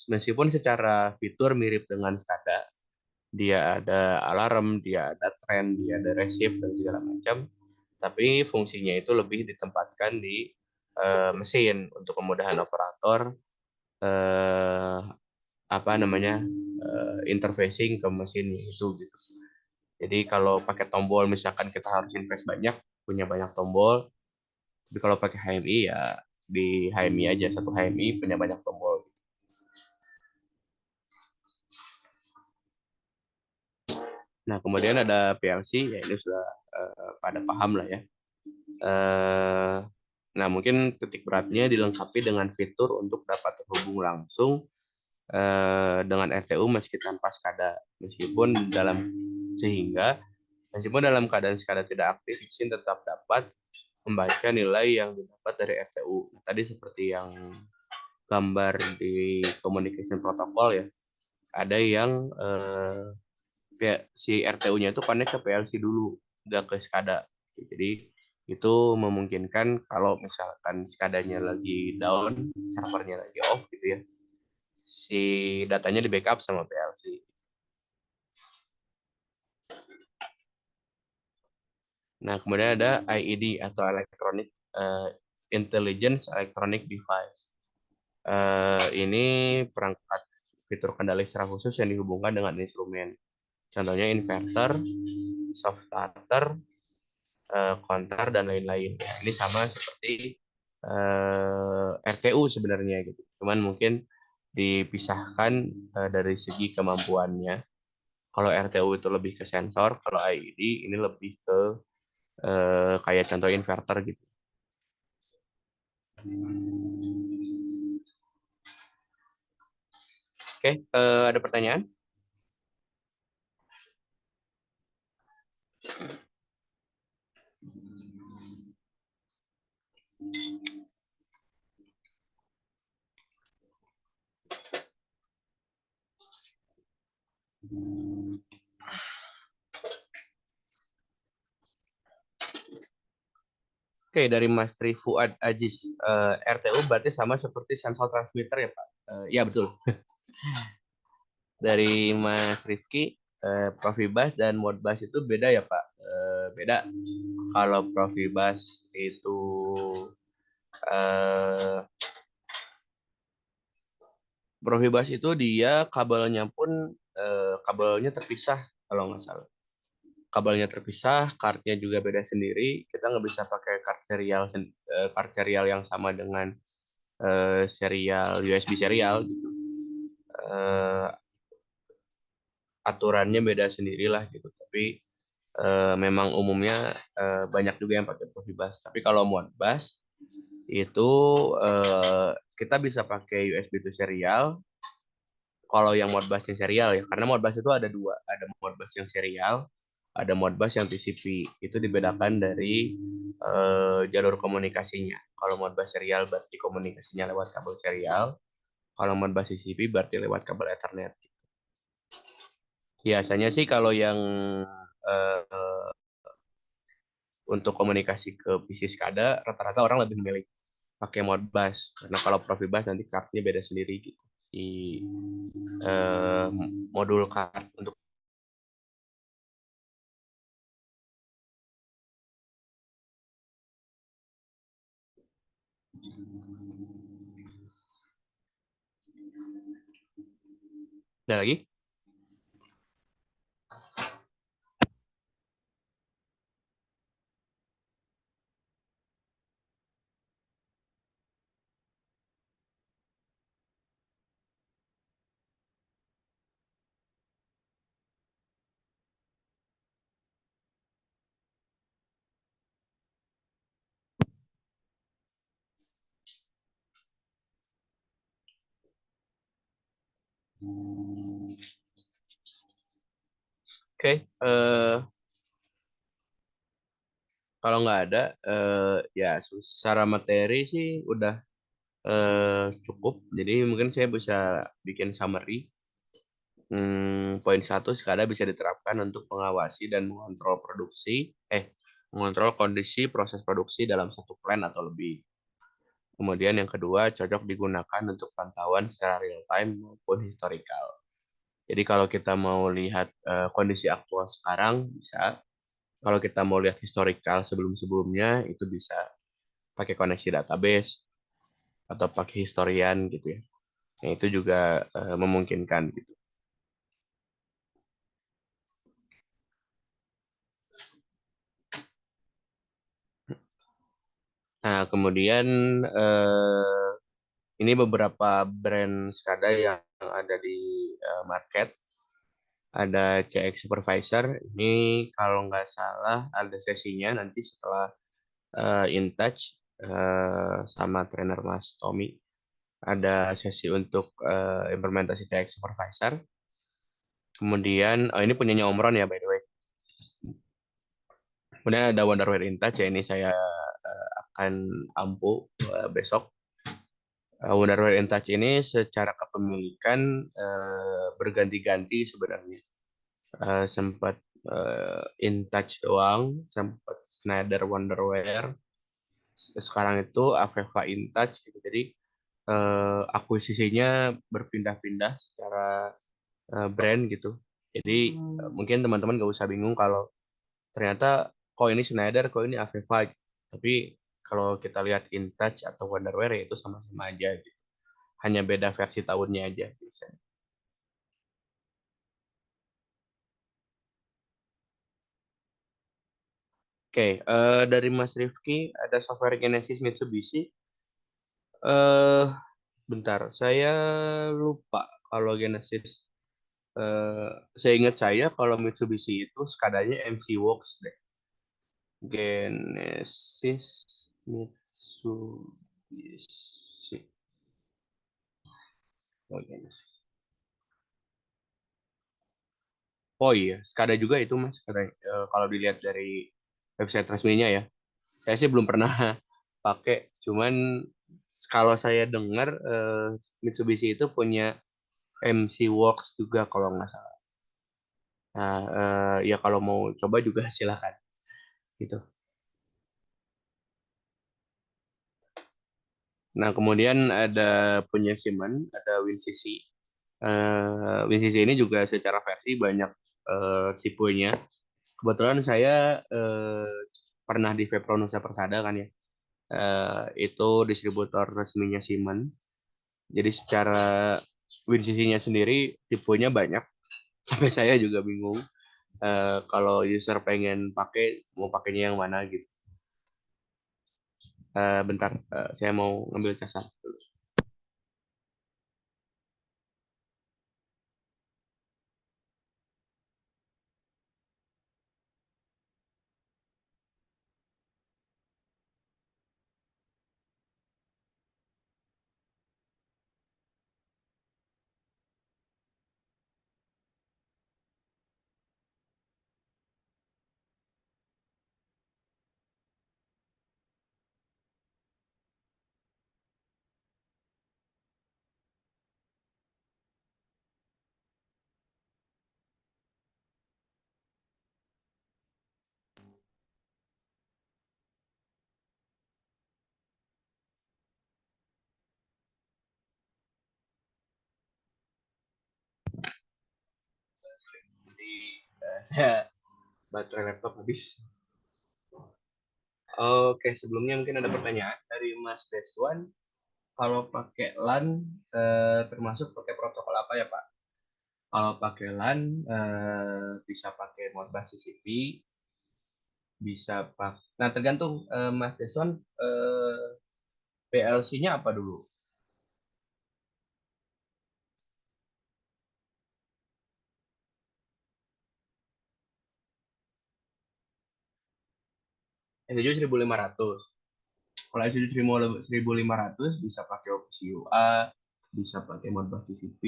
meskipun secara fitur mirip dengan SCADA, dia ada alarm, dia ada trend, dia ada resip dan segala macam, tapi fungsinya itu lebih ditempatkan di mesin untuk kemudahan operator eh, apa namanya interfacing ke mesin itu gitu. Jadi kalau pakai tombol misalkan kita harus invest banyak, punya banyak tombol, tapi kalau pakai HMI ya di HMI aja satu HMI punya banyak tombol. Nah, kemudian ada PLC, ya ini sudah pada paham lah ya. Eh, nah, mungkin titik beratnya dilengkapi dengan fitur untuk dapat terhubung langsung dengan RTU meski tanpa SCADA. Sehingga meskipun dalam keadaan SCADA tidak aktif, mesin tetap dapat membaca nilai yang didapat dari RTU. Nah, tadi seperti yang gambar di communication protocol ya, ada yang si RTU-nya itu connect ke PLC dulu, nggak ke SCADA. Jadi itu memungkinkan kalau misalkan SCADA-nya lagi down, servernya lagi off gitu ya, si datanya di backup sama PLC. Nah, kemudian ada IED atau Electronic Intelligence Electronic Device. Ini perangkat fitur kendali secara khusus yang dihubungkan dengan instrumen. Contohnya inverter, soft starter, kontar dan lain-lain. Ini sama seperti RTU sebenarnya gitu. Cuman mungkin dipisahkan dari segi kemampuannya. Kalau RTU itu lebih ke sensor, kalau IED ini lebih ke kayak contoh inverter gitu. Oke, ada pertanyaan? Oke, dari Mas Tri Fuad Ajis, RTU berarti sama seperti sensor transmitter ya Pak? Ya betul. Dari Mas Rifki, Profibus dan Modbus itu beda ya Pak? Beda. Kalau Profibus itu eh, Profibus itu dia kabelnya pun kabelnya terpisah kalau nggak salah. Kabelnya terpisah, kartnya juga beda sendiri. Kita nggak bisa pakai kart serial yang sama dengan serial USB serial gitu. Eh, aturannya beda sendirilah gitu. Tapi memang umumnya banyak juga yang pakai Profibus. Tapi kalau Modbus itu kita bisa pakai USB to serial. Kalau yang Modbus yang serial ya, karena Modbus itu ada dua, ada Modbus yang serial, ada Modbus yang TCP. Itu dibedakan dari jalur komunikasinya. Kalau Modbus serial berarti komunikasinya lewat kabel serial, kalau Modbus TCP berarti lewat kabel Ethernet. Biasanya sih kalau yang eh, untuk komunikasi ke PC SCADA, rata-rata orang lebih memilih pakai Modbus karena kalau Profibus nanti kartunya beda sendiri gitu. Si eh, modul kart untuk. Ada lagi? Oke, kalau nggak ada, ya secara materi sih udah cukup. Jadi mungkin saya bisa bikin summary. Poin satu, SCADA bisa diterapkan untuk mengawasi dan mengontrol kondisi proses produksi dalam satu plant atau lebih. Kemudian yang kedua, cocok digunakan untuk pantauan secara real time maupun historical. Jadi kalau kita mau lihat kondisi aktual sekarang bisa. Kalau kita mau lihat historical sebelum-sebelumnya itu bisa pakai koneksi database atau pakai historian gitu ya. Nah, itu juga memungkinkan gitu. Nah, kemudian ini beberapa brand SCADA yang ada di market. Ada CX Supervisor. Ini kalau nggak salah ada sesinya nanti setelah InTouch sama trainer Mas Tommy. Ada sesi untuk implementasi CX Supervisor. Kemudian, ini punyanya Omron ya by the way. Kemudian ada Wonderware InTouch ya, ini saya akan ampu besok. Wonderware InTouch ini secara kepemilikan berganti-ganti sebenarnya. Sempat InTouch doang, sempat Schneider Wonderware. Sekarang itu Aveva InTouch gitu. Jadi akuisisinya berpindah-pindah secara brand gitu. Jadi mungkin teman-teman gak usah bingung kalau ternyata kok ini Schneider, kok ini Aveva. Tapi kalau kita lihat InTouch atau Wonderware ya itu sama-sama aja gitu. Hanya beda versi tahunnya aja biasanya. Oke, dari Mas Rifki ada software Genesis Mitsubishi. Eh, bentar, saya lupa kalau Genesis. Eh, saya ingat saya kalau Mitsubishi itu skadanya MC Works deh. Genesis Mitsubishi. Oh, Genesis. Oh iya, SCADA juga itu Mas. Kalau dilihat dari website resminya ya. Saya sih belum pernah pakai. Cuman kalau saya dengar Mitsubishi itu punya MC Works juga kalau nggak salah. Nah, ya kalau mau coba juga silakan gitu. Nah, kemudian ada punya Siemens, ada WinCC. WinCC ini juga secara versi banyak tipenya. Kebetulan saya pernah di Vepronusa Persada kan ya. Itu distributor resminya Siemens. Jadi secara WinCC-nya sendiri tipenya banyak. Sampai saya juga bingung kalau user pengen pakai mau pakainya yang mana gitu. Bentar, saya mau ngambil casan. Jadi saya baterai laptop habis. Oke, sebelumnya mungkin ada pertanyaan dari Mas Deswan. Kalau pakai LAN, termasuk pakai protokol apa ya Pak? Kalau pakai LAN, bisa pakai Modbus TCP, bisa pak. Nah, tergantung Mas Deswan PLC-nya apa dulu? SSD 1500. Kalau SSD 1500 bisa pakai OPC UA, bisa pakai Modbus TCP,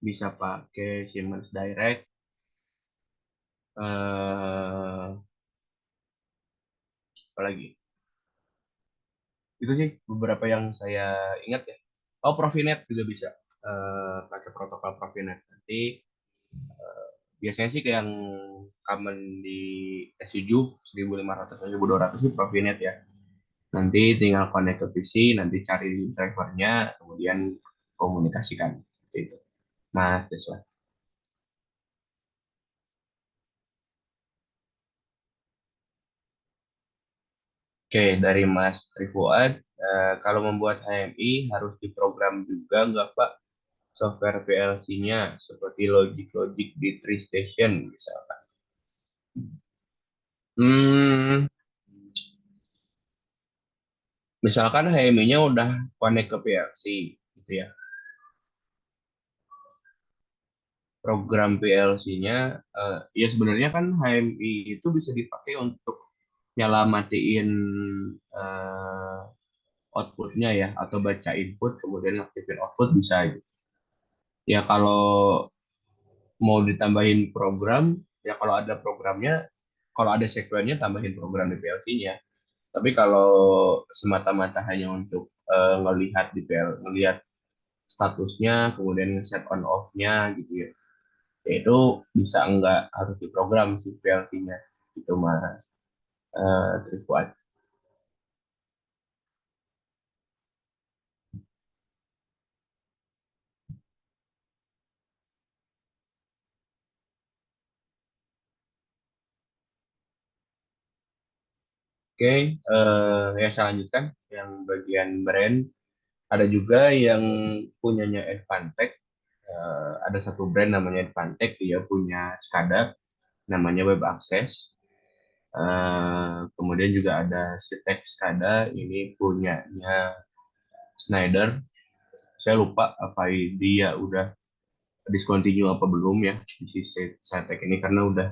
bisa pakai Siemens Direct, apalagi itu sih beberapa yang saya ingat ya. Oh, Profinet juga bisa, pakai protokol Profinet. Nanti biasanya sih kayak yang common di S7 1500 1200 sih Profinet ya. Nanti tinggal connect ke PC, nanti cari drivernya, kemudian komunikasikan. Seperti itu. Mas Deswa. Oke, dari Mas Trifuad, kalau membuat HMI harus diprogram juga nggak Pak? Software PLC-nya seperti logic-logic di TreeStation misalkan. Hmm, misalkan HMI-nya udah connect ke PLC, gitu ya. Program PLC-nya, ya sebenarnya kan HMI itu bisa dipakai untuk nyala matiin eh, outputnya ya, atau baca input kemudian aktifin output bisa gitu. Ya kalau mau ditambahin program, ya kalau ada programnya, kalau ada sekvennya tambahin program di PLC-nya. Tapi kalau semata-mata hanya untuk ngelihat di ngelihat statusnya, kemudian nge-set on off-nya gitu ya. Ya itu bisa enggak harus diprogram si PLC-nya gitu Mas Trifuad. Oke, ya saya lanjutkan yang bagian brand. Ada juga yang punyanya Advantech. Ada satu brand namanya Advantech, dia punya SCADA, namanya Web Access. Kemudian juga ada Sitek SCADA, ini punyanya Schneider. Saya lupa apa dia udah discontinue apa belum ya di si Sitek ini karena udah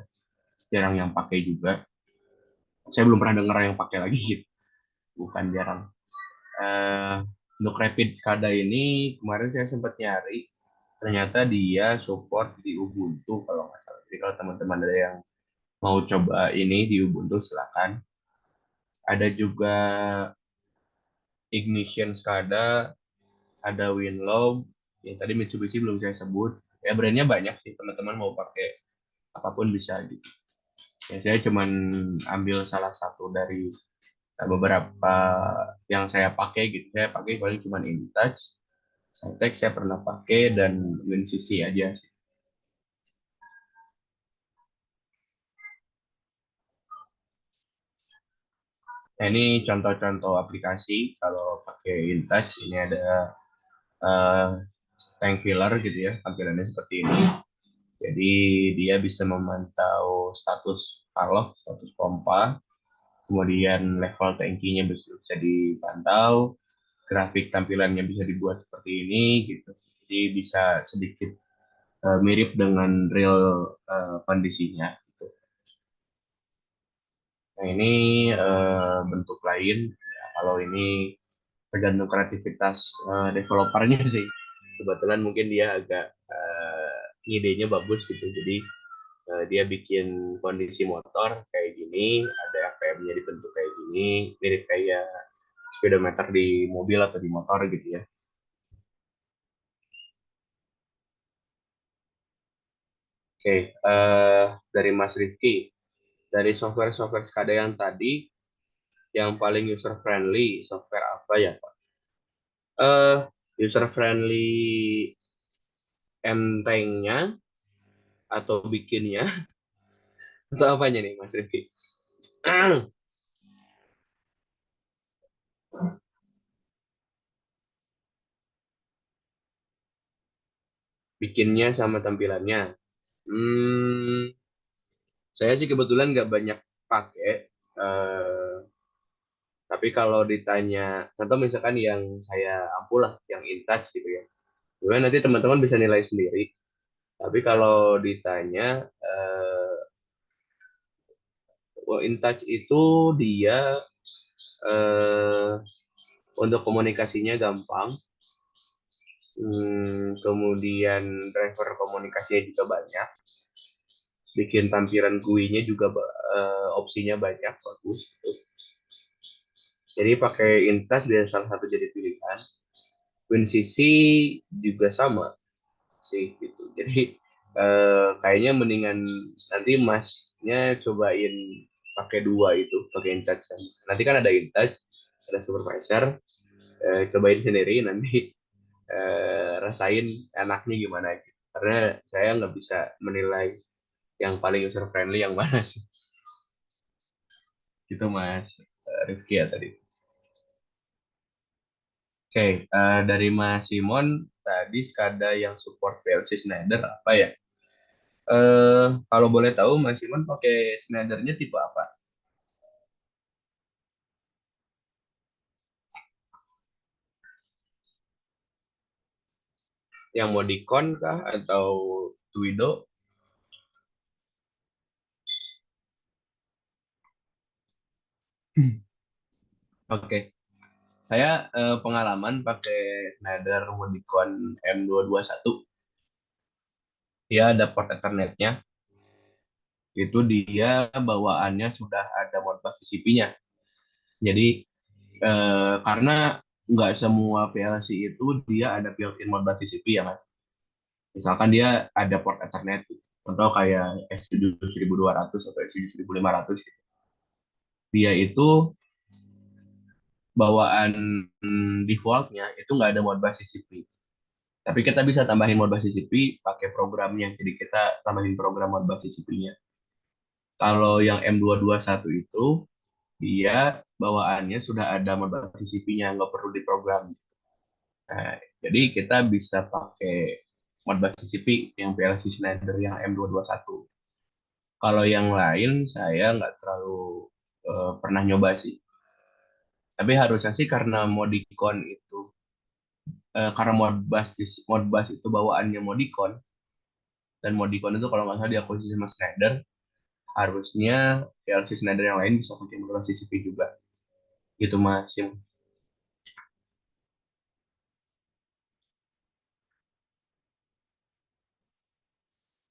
jarang yang pakai juga. Saya belum pernah dengar yang pakai lagi gitu. Bukan jarang. Eh, untuk Rapid SCADA ini kemarin saya sempat nyari, ternyata dia support di Ubuntu kalau nggak salah. Jadi kalau teman-teman ada yang mau coba ini di Ubuntu silakan. Ada juga Ignition SCADA, ada Winlob, yang tadi Mitsubishi belum saya sebut. Ya brandnya banyak sih, teman-teman mau pakai apapun bisa gitu. Ya saya cuman ambil salah satu dari beberapa yang saya pakai gitu. Saya pakai paling cuman InTouch, Cytek saya pernah pakai dan WinCC aja sih. Nah, ini contoh-contoh aplikasi kalau pakai InTouch. Ini ada eh, tank filler gitu ya, tampilannya seperti ini. Jadi dia bisa memantau status valve, status pompa, kemudian level tangkinya bisa dipantau, grafik tampilannya bisa dibuat seperti ini gitu. Jadi bisa sedikit mirip dengan real kondisinya. Gitu. Nah ini bentuk lain. Ya, kalau ini tergantung kreativitas developernya sih. Kebetulan mungkin dia agak idenya bagus gitu. Jadi dia bikin kondisi motor kayak gini, ada RPM-nya dibentuk kayak gini, mirip kayak speedometer di mobil atau di motor gitu ya. Oke, dari Mas Rifki, dari software-software SCADA yang tadi, yang paling user friendly, software apa ya, Pak? User friendly entengnya atau bikinnya atau apanya nih, Mas Rifki? Bikinnya sama tampilannya. Hmm, saya sih kebetulan nggak banyak pakai. eh, tapi kalau ditanya, contoh misalkan yang saya ampuh lah, yang InTouch gitu ya. Kemudian nanti teman-teman bisa nilai sendiri. Tapi kalau ditanya, InTouch itu dia eh, untuk komunikasinya gampang, Kemudian driver komunikasinya juga banyak, bikin tampilan GUI-nya juga opsinya banyak, bagus gitu. Jadi pakai Intouch dia salah satu jadi pilihan. WinCC juga sama sih gitu. Jadi kayaknya mendingan nanti masnya cobain pakai dua itu, pakai Intouch sama. Nanti kan ada Intouch, ada supervisor, cobain sendiri nanti rasain enaknya gimana gitu. Karena saya nggak bisa menilai yang paling user friendly yang mana sih. Itu Mas Rifki ya tadi. Oke, dari Mas Simon tadi SCADA yang support PLC Schneider apa ya? Kalau boleh tahu Mas Simon pakai Schneidernya tipe apa? Yang Modicon kah atau Tuido? Oke, saya pengalaman pakai Schneider Modicon M221. Dia ada port Ethernetnya. Itu dia bawaannya sudah ada Modbus TCP-nya. Jadi karena nggak semua PLC itu dia ada built-in Modbus TCP ya kan. Misalkan dia ada port Ethernet, gitu. Contoh kayak S7 1200 atau S7 1500 gitu. Dia itu bawaan defaultnya itu nggak ada Modbus TCP. Tapi kita bisa tambahin Modbus TCP pakai programnya. Jadi kita tambahin program Modbus TCP-nya. Kalau yang M221 itu dia bawaannya sudah ada Modbus TCP-nya, nggak perlu diprogram. Nah, jadi kita bisa pakai Modbus TCP yang PLC Schneider yang M221. Kalau yang lain saya nggak terlalu pernah nyoba sih. Tapi harusnya sih karena Modicon itu karena Modbus itu bawaannya Modicon dan Modicon itu kalau nggak salah diakuisisi sama Schneider, harusnya PLC Schneider yang lain bisa pakai Modbus TCP juga. Gitu Mas Sim.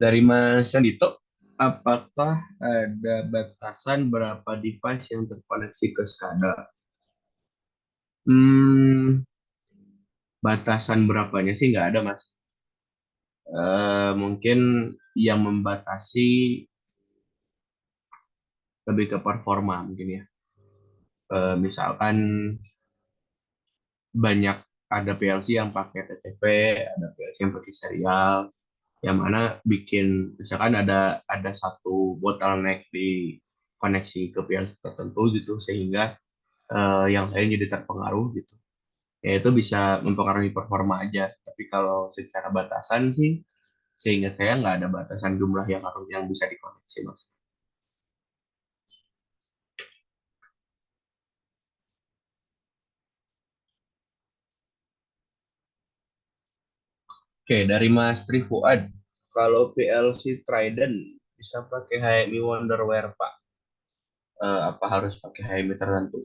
Dari Mas Sandito, apakah ada batasan berapa device yang terkoneksi ke SCADA? Hmm, batasan berapanya sih nggak ada, Mas. Mungkin yang membatasi lebih ke performa mungkin ya. Misalkan banyak ada PLC yang pakai TTP, ada PLC yang pakai serial, yang mana bikin misalkan ada satu bottleneck di koneksi ke PLC tertentu gitu sehingga yang lain jadi terpengaruh gitu. Ya itu bisa mempengaruhi performa aja. Tapi kalau secara batasan sih, seingat saya nggak ada batasan jumlah yang bisa dikoneksi, Mas. Oke, dari Mas Trifuad. Kalau PLC Trident bisa pakai HMI Wonderware, Pak. Apa harus pakai HMI tertentu?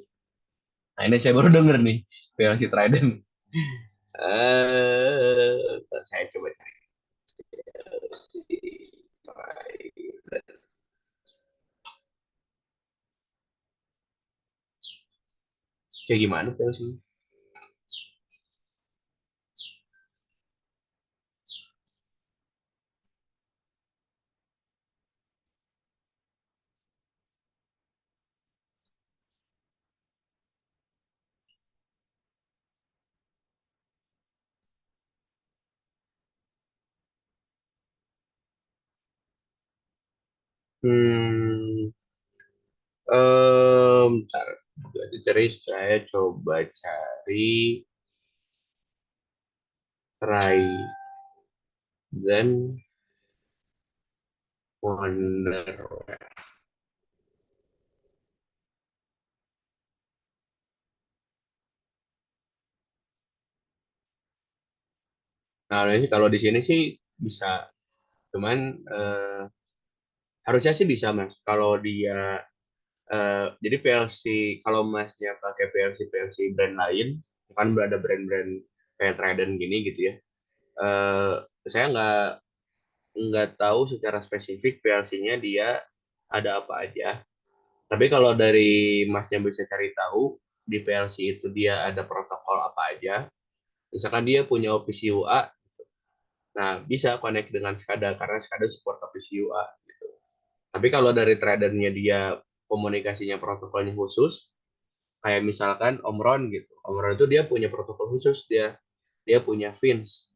Nah, ini saya baru denger nih, PLC Trident. Saya coba cari PLC Trident. Kayak gimana PLC? Hmm, Bentar. Jadi cari saya coba cari Trident Wonderware. Nah, ini kalau di sini sih bisa, cuman harusnya sih bisa Mas. Kalau dia jadi PLC kalau Masnya pakai PLC PLC brand lain, kan ada brand-brand kayak Trident gini gitu ya. Eh, saya nggak tahu secara spesifik PLC-nya dia ada apa aja. Tapi kalau dari Masnya bisa cari tahu di PLC itu dia ada protokol apa aja. Misalkan dia punya Office UA, nah bisa connect dengan SCADA karena SCADA support Office UA. Tapi kalau dari tradernya dia komunikasinya protokolnya khusus, kayak misalkan Om Ron gitu. Om Ron itu dia punya protokol khusus, dia punya FINS.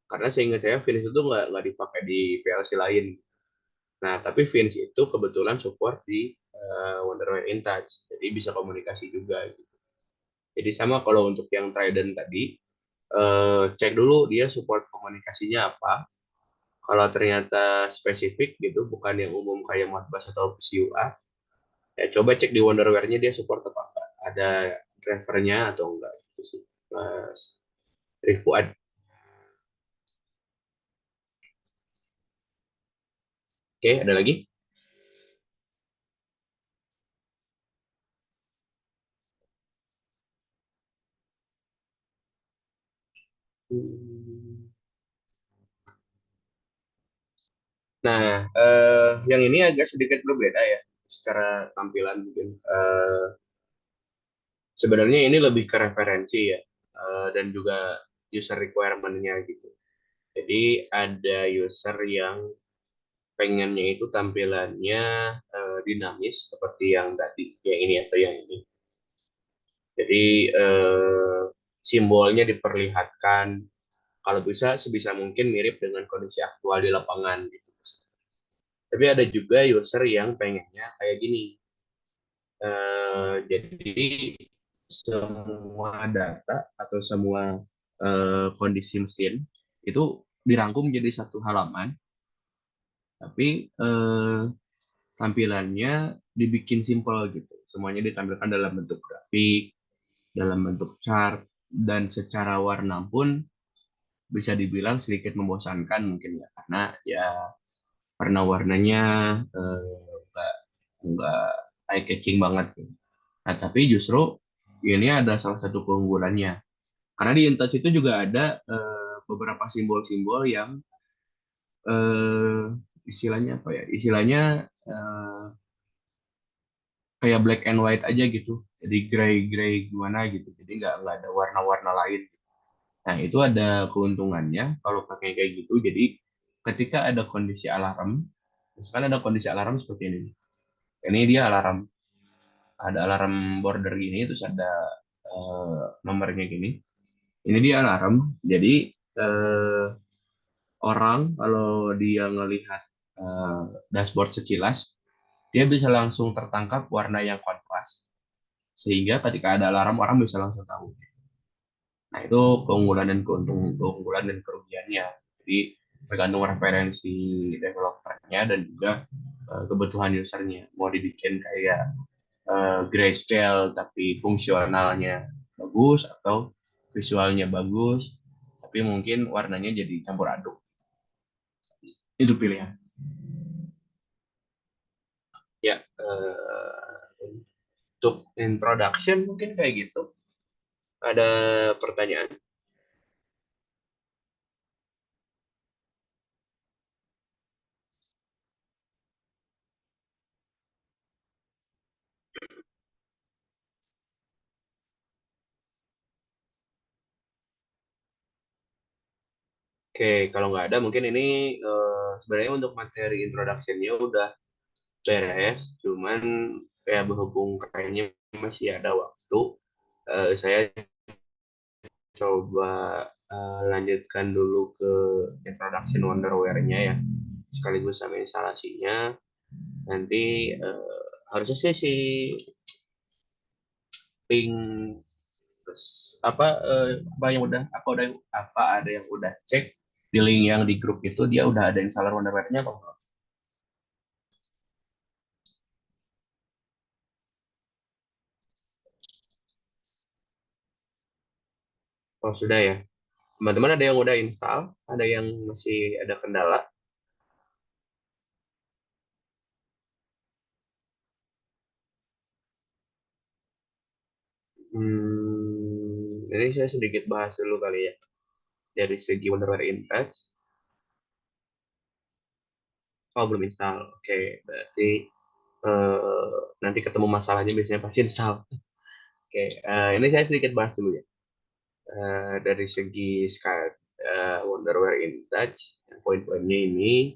Karena seingat saya FINS itu nggak dipakai di PLC lain. Nah, tapi Vince itu kebetulan support di Wonderman InTouch, jadi bisa komunikasi juga gitu. Jadi sama kalau untuk yang Trident tadi, cek dulu dia support komunikasinya apa. Kalau ternyata spesifik gitu, bukan yang umum kayak Modbus atau PCUA, ya coba cek di Wonderware-nya dia support apa enggak. Ada drivernya atau enggak gitu sih, Mas Rifuad. Oke, ada lagi? Hmm. Nah, yang ini agak sedikit berbeda ya secara tampilan mungkin. Sebenarnya ini lebih ke referensi ya, dan juga user requirement-nya gitu. Jadi ada user yang pengennya itu tampilannya dinamis seperti yang tadi, yang ini atau yang ini. Jadi simbolnya diperlihatkan, kalau bisa sebisa mungkin mirip dengan kondisi aktual di lapangan gitu. Tapi ada juga user yang pengennya kayak gini. Jadi semua data atau semua kondisi mesin itu dirangkum menjadi satu halaman, tapi tampilannya dibikin simple gitu. Semuanya ditampilkan dalam bentuk grafik, dalam bentuk chart, dan secara warna pun bisa dibilang sedikit membosankan mungkin ya, karena ya warna-warnanya nggak nggak eye catching banget gitu. Nah, tapi justru ini ada salah satu keunggulannya. Karena di InTouch itu juga ada beberapa simbol-simbol yang eh, istilahnya apa ya? Istilahnya kayak black and white aja gitu. Jadi gray-gray gimana gitu. Jadi nggak ada warna-warna lain. Nah, itu ada keuntungannya kalau pakai kayak gitu. Jadi ketika ada kondisi alarm, misalkan ada kondisi alarm seperti ini. Ini dia alarm. Ada alarm border gini, terus ada nomornya gini. Ini dia alarm. Jadi eh, orang kalau dia ngelihat eh, dashboard sekilas, dia bisa langsung tertangkap warna yang kontras. Sehingga ketika ada alarm, orang bisa langsung tahu. Nah, itu keunggulan dan keunggulan dan kerugiannya. Jadi tergantung referensi developernya dan juga kebutuhan usernya. Mau dibikin kayak grayscale tapi fungsionalnya bagus atau visualnya bagus tapi mungkin warnanya jadi campur aduk. Itu pilihan. Ya, untuk introduction mungkin kayak gitu. Ada pertanyaan? Oke, kalau nggak ada mungkin ini sebenarnya untuk materi introductionnya udah beres, cuman ya berhubung kayaknya masih ada waktu, saya coba lanjutkan dulu ke introduction Wonderware-nya ya, sekaligus sama instalasinya. Nanti harusnya sih si link apa apa yang udah apa ada yang udah cek di link yang di grup itu dia udah ada installer Wonderware-nya apa enggak? Oh sudah ya. Teman-teman ada yang udah install, ada yang masih ada kendala. Ini saya sedikit bahas dulu kali ya. dari segi Wonderware InTouch. Oh, belum install. Oke, berarti nanti ketemu masalahnya biasanya pasti install. Oke, ini saya sedikit bahas dulu ya. Dari segi Wonderware InTouch, poin-poinnya ini,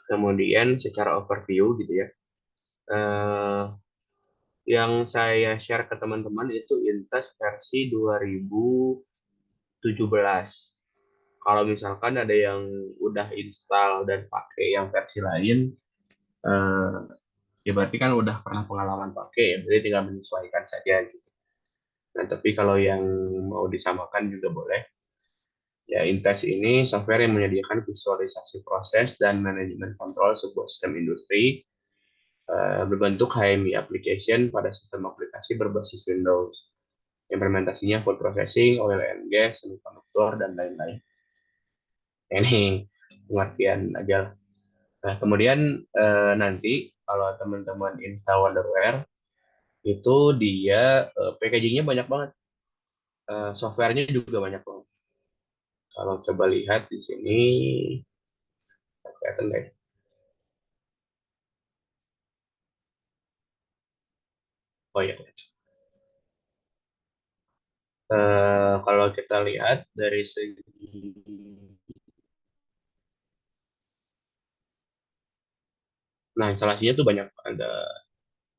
kemudian secara overview gitu ya. Eh, yang saya share ke teman-teman itu InTouch versi 2017. Kalau misalkan ada yang udah install dan pakai yang versi lain, eh, ya berarti kan udah pernah pengalaman pakai, ya, jadi tinggal menyesuaikan saja gitu. Nah, tapi kalau yang mau disamakan juga boleh. Ya, InTouch ini software yang menyediakan visualisasi proses dan manajemen kontrol sebuah sistem industri berbentuk HMI application pada sistem aplikasi berbasis Windows. Implementasinya food processing, oil and gas, semikonduktor, dan lain-lain. Ini pengertian aja. Nah, kemudian nanti kalau teman-teman install Wonderware, itu dia packagingnya banyak banget. Softwarenya juga banyak banget. Kalau coba lihat di sini, kelihatan deh. Oh ya, kalau kita lihat dari segi, nah instalasinya tuh banyak.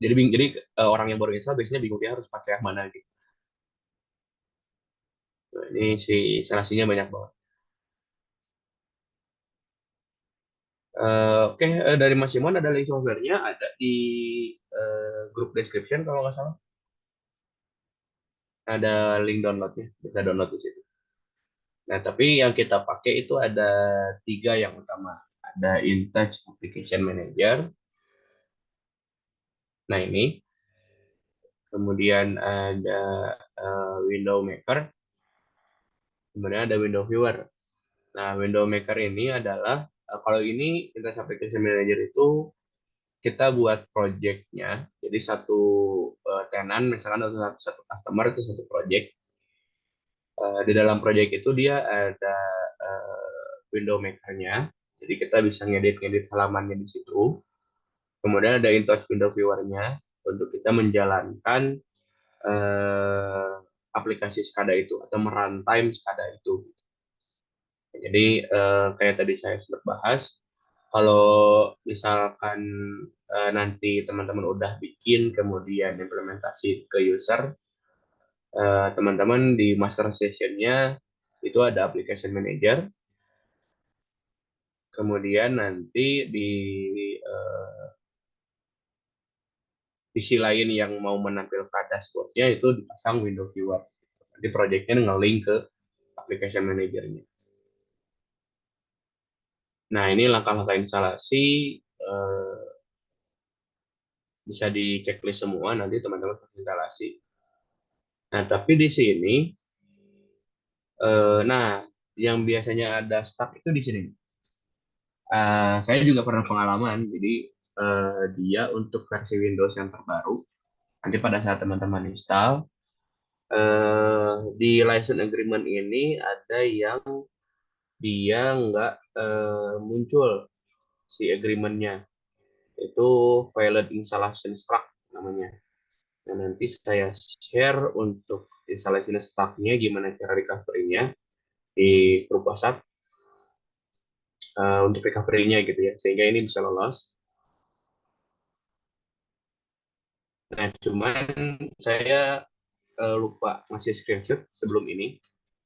Jadi orang yang baru install biasanya bingung dia harus pakai yang mana gitu. Nah, ini si instalasinya banyak banget. Oke, dari Mas Simon ada link softwarenya, ada di grup description kalau nggak salah. Ada link downloadnya, bisa download di situ. Nah, tapi yang kita pakai itu ada tiga yang utama. Ada InTouch Application Manager. Nah, ini. Kemudian ada Window Maker. Kemudian ada Window Viewer. Nah, Window Maker ini adalah, kalau ini InTouch Application Manager itu kita buat project-nya. Jadi satu tenant, misalkan satu customer itu satu project. Di dalam project itu dia ada window maker-nya. Jadi kita bisa ngedit-ngedit halamannya di situ. Kemudian ada InTouch Window Viewer-nya untuk kita menjalankan eh, aplikasi SCADA itu atau meruntime SCADA itu. Jadi kayak tadi saya sempat bahas, kalau misalkan nanti teman-teman udah bikin kemudian implementasi ke user, teman-teman di master session-nya itu ada application manager, kemudian nanti di eh, sisi lain yang mau menampilkan dashboard-nya itu dipasang window viewer. Nanti project-nya nge-link ke application manager-nya. Nah, ini langkah-langkah instalasi eh, bisa di checklist semua nanti teman-teman instalasi. Nah, tapi di sini, nah yang biasanya ada stuck itu di sini. Saya juga pernah pengalaman, jadi dia untuk versi Windows yang terbaru, nanti pada saat teman-teman install, di license agreement ini ada yang dia nggak muncul si agreementnya, itu valid installation struct namanya. Nah, nanti saya share untuk installation struct-nya gimana cara recovery-nya di grup WhatsApp untuk recovery-nya gitu ya, sehingga ini bisa lolos. Nah, cuman saya lupa ngasih screenshot sebelum ini,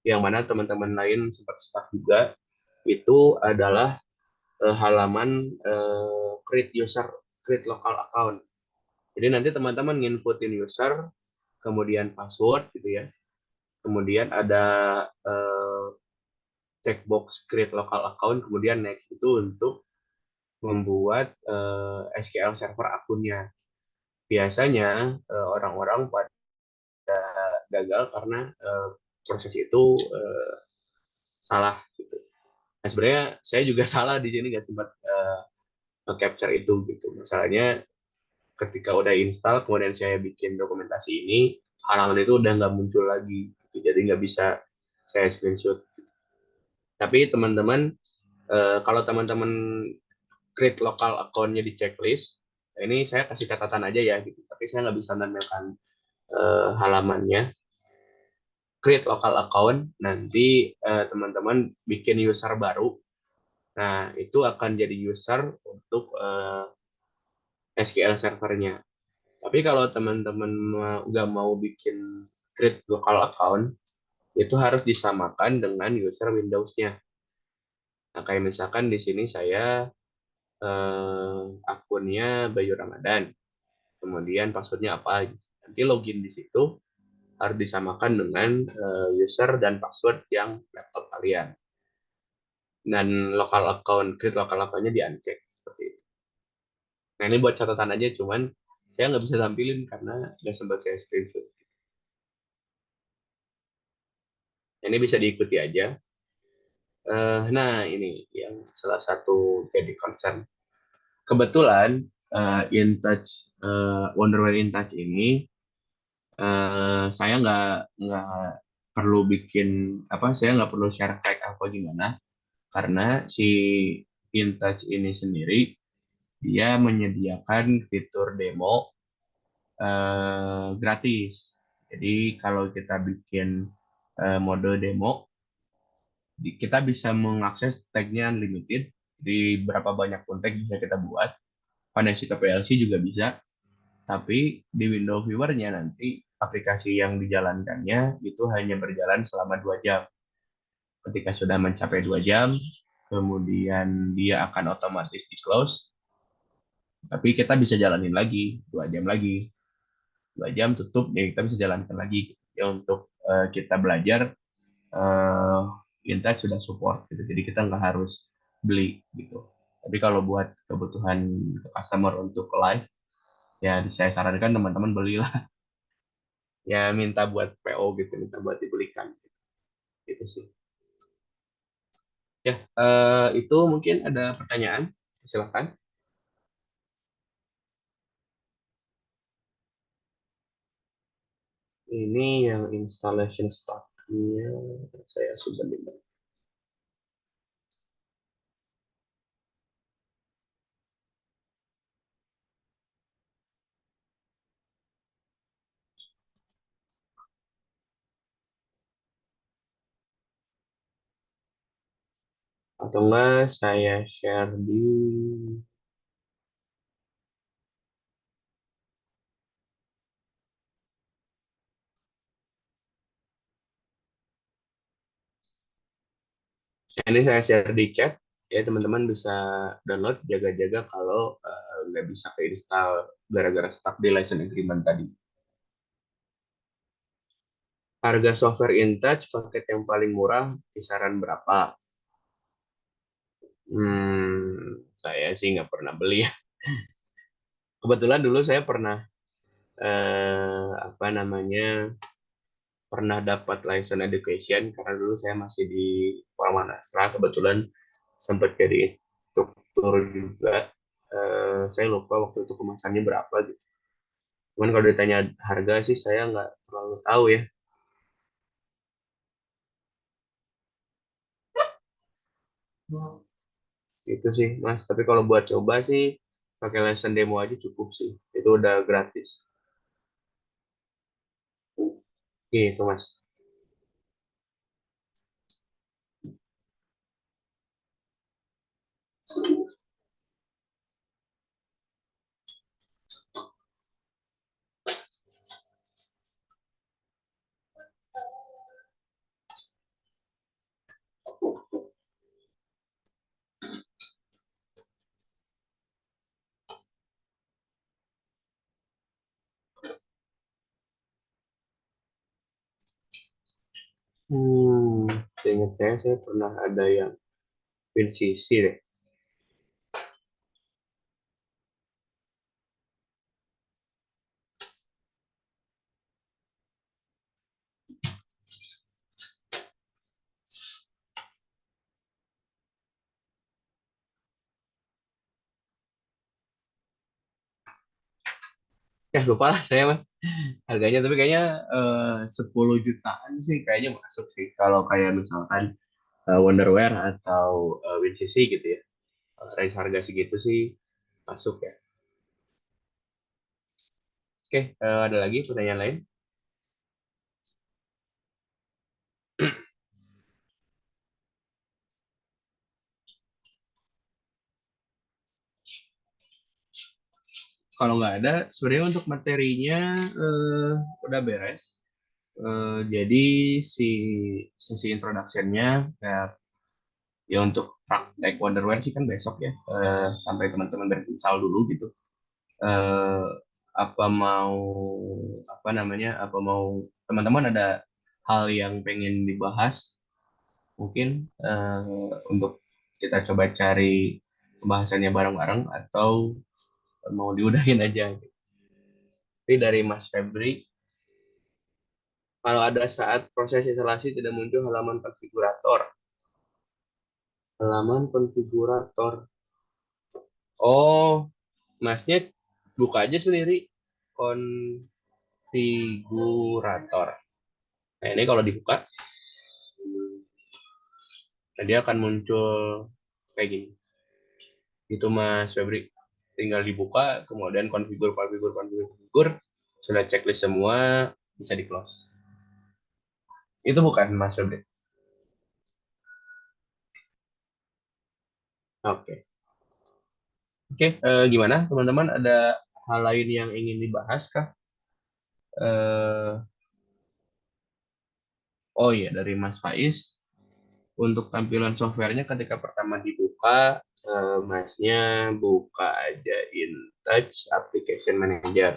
yang mana teman-teman lain sempat stuck juga, itu adalah halaman create user, create local account. Jadi nanti teman-teman nginputin user, kemudian password gitu ya, kemudian ada eh, checkbox create local account, kemudian next itu untuk membuat SQL server akunnya. Biasanya orang-orang pada gagal karena proses itu salah gitu. Nah, sebenarnya saya juga salah di sini nggak sempat capture itu gitu. Masalahnya ketika udah install, kemudian saya bikin dokumentasi ini, halaman itu udah nggak muncul lagi, gitu. Jadi nggak bisa saya screenshot. Tapi teman-teman, kalau teman-teman create lokal account-nya di checklist, ini saya kasih catatan aja ya gitu. Tapi saya nggak bisa nampilkan halamannya. Create local account, nanti teman-teman bikin user baru. Nah, itu akan jadi user untuk SQL servernya. Tapi kalau teman-teman nggak mau bikin create local account, itu harus disamakan dengan user Windows-nya. Nah, kayak misalkan di sini saya akunnya Bayu Ramadan, kemudian passwordnya apa, gitu. Nanti login di situ harus disamakan dengan user dan password yang laptop kalian. Dan local account, create local account-nya di uncheck seperti itu. Nah, ini buat catatan aja, cuman saya nggak bisa tampilin karena nggak sempat saya screenshot. Ini bisa diikuti aja. Nah, ini yang salah satu jadi concern. Kebetulan InTouch, Wonderware InTouch ini saya nggak perlu bikin apa, saya nggak perlu share file apa gimana, karena si InTouch ini sendiri dia menyediakan fitur demo gratis. Jadi kalau kita bikin mode demo, kita bisa mengakses tagnya unlimited. Di berapa banyak pun tag bisa kita buat. Vanessa ke PLC juga bisa. Tapi di window viewer-nya nanti aplikasi yang dijalankannya itu hanya berjalan selama 2 jam. Ketika sudah mencapai 2 jam, kemudian dia akan otomatis di close. Tapi kita bisa jalanin lagi 2 jam lagi. 2 jam tutup, ya kita bisa jalankan lagi. Gitu. Ya untuk kita belajar, uh, Inta sudah support gitu. Jadi kita nggak harus beli gitu. Tapi kalau buat kebutuhan customer untuk live, ya saya sarankan teman-teman belilah. Ya minta buat PO gitu, minta buat dibelikan. Gitu sih. Ya, itu mungkin ada pertanyaan. Silakan. Ini yang installation start-nya saya sebenarnya. Atau enggak saya share di. Ini saya share di chat. Ya teman-teman bisa download, jaga-jaga kalau nggak bisa keinstall gara-gara stuck di license agreement tadi. Harga software InTouch paket yang paling murah kisaran berapa? Saya sih nggak pernah beli ya. Kebetulan dulu saya pernah apa namanya, pernah dapat license education karena dulu saya masih di Pamanasra, kebetulan sempat jadi instruktur juga. Saya lupa waktu itu kemasannya berapa gitu. Cuman kalau ditanya harga sih saya nggak terlalu tahu ya. Itu sih Mas. Tapi kalau buat coba sih pakai license demo aja cukup sih. Itu udah gratis. Gitu Mas. Hmm, seingat saya pernah ada yang WinCC deh. Ya lupa lah saya Mas harganya, tapi kayaknya 10 jutaan sih kayaknya masuk sih kalau kayak misalkan Wonderware atau WinCC gitu ya. Range harga segitu sih masuk ya. Oke, ada lagi pertanyaan lain? Kalau nggak ada, sebenarnya untuk materinya udah beres. Jadi si sesi introduction-nya ya untuk praktek Wonderware sih kan besok ya. Sampai teman-teman berinstall dulu gitu. eh apa mau apa namanya? Apa mau teman-teman ada hal yang pengen dibahas mungkin untuk kita coba cari pembahasannya bareng-bareng atau mau diudahin aja gitu. Tapi dari Mas Febri, kalau ada saat proses instalasi tidak muncul halaman konfigurator. Halaman konfigurator. Oh, Masnya buka aja sendiri konfigurator. Nah, ini kalau dibuka, dia akan muncul kayak gini. Itu Mas Febri. Tinggal dibuka, kemudian konfigur, konfigur, konfigur, konfigur. Sudah checklist semua, bisa di close. Itu bukan Mas Febri. Oke. Oke, gimana teman-teman? Ada hal lain yang ingin dibahas kah? Eh, oh iya, dari Mas Faiz. Untuk tampilan softwarenya ketika pertama dibuka, Masnya buka aja InTouch Application Manager.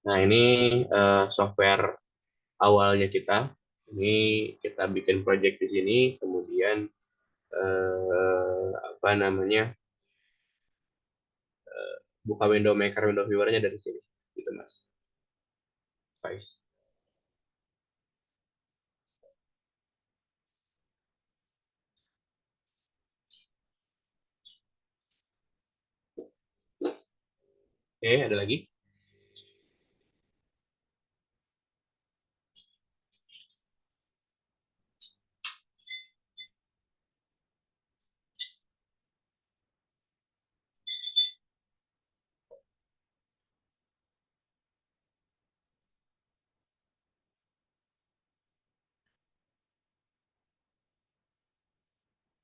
Nah, ini software awalnya kita. Ini kita bikin project di sini, kemudian apa namanya, buka window maker, window viewernya dari sini, gitu Mas. Faiz. Oke, ada lagi?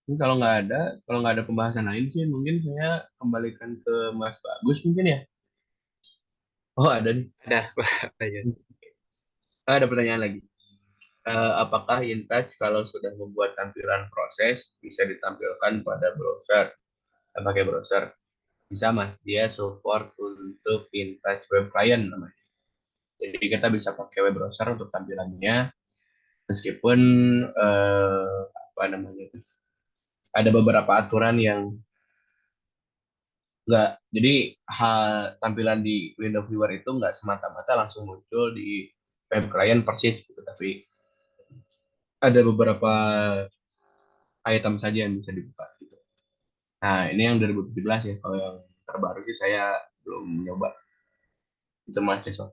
Ini kalau nggak ada pembahasan lain sih, mungkin saya kembalikan ke Mas Bagus mungkin ya. Oh ada nih. Ada, Pak. Ya. Ada pertanyaan lagi. Apakah InTouch kalau sudah membuat tampilan proses bisa ditampilkan pada browser? Pakai browser. Bisa Mas, dia support untuk InTouch Web Client namanya. Jadi kita bisa pakai web browser untuk tampilannya, meskipun apa namanya itu, ada beberapa aturan yang nggak. Jadi tampilan di window viewer itu nggak semata-mata langsung muncul di web client persis gitu, tapi ada beberapa item saja yang bisa dibuka gitu. Nah, ini yang 2017 ya. Kalau yang terbaru sih saya belum nyoba. Itu Mas Jason.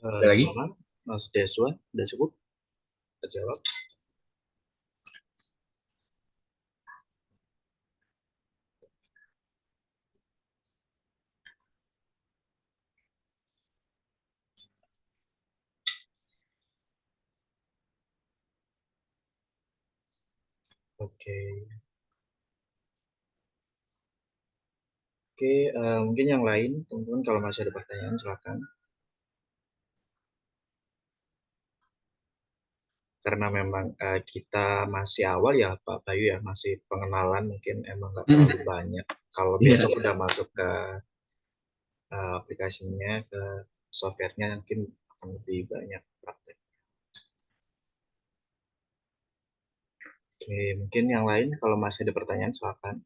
Ada lagi? Gimana, Mas Deswa? Udah cukup? Terjawab? Oke. Oke, mungkin yang lain, teman-teman kalau masih ada pertanyaan, silakan. Karena memang kita masih awal ya, Pak Bayu ya, masih pengenalan, mungkin emang nggak terlalu banyak. Kalau Iya. besok udah masuk ke aplikasinya, ke softwarenya, mungkin akan lebih banyak praktek. Oke, mungkin yang lain kalau masih ada pertanyaan, silakan.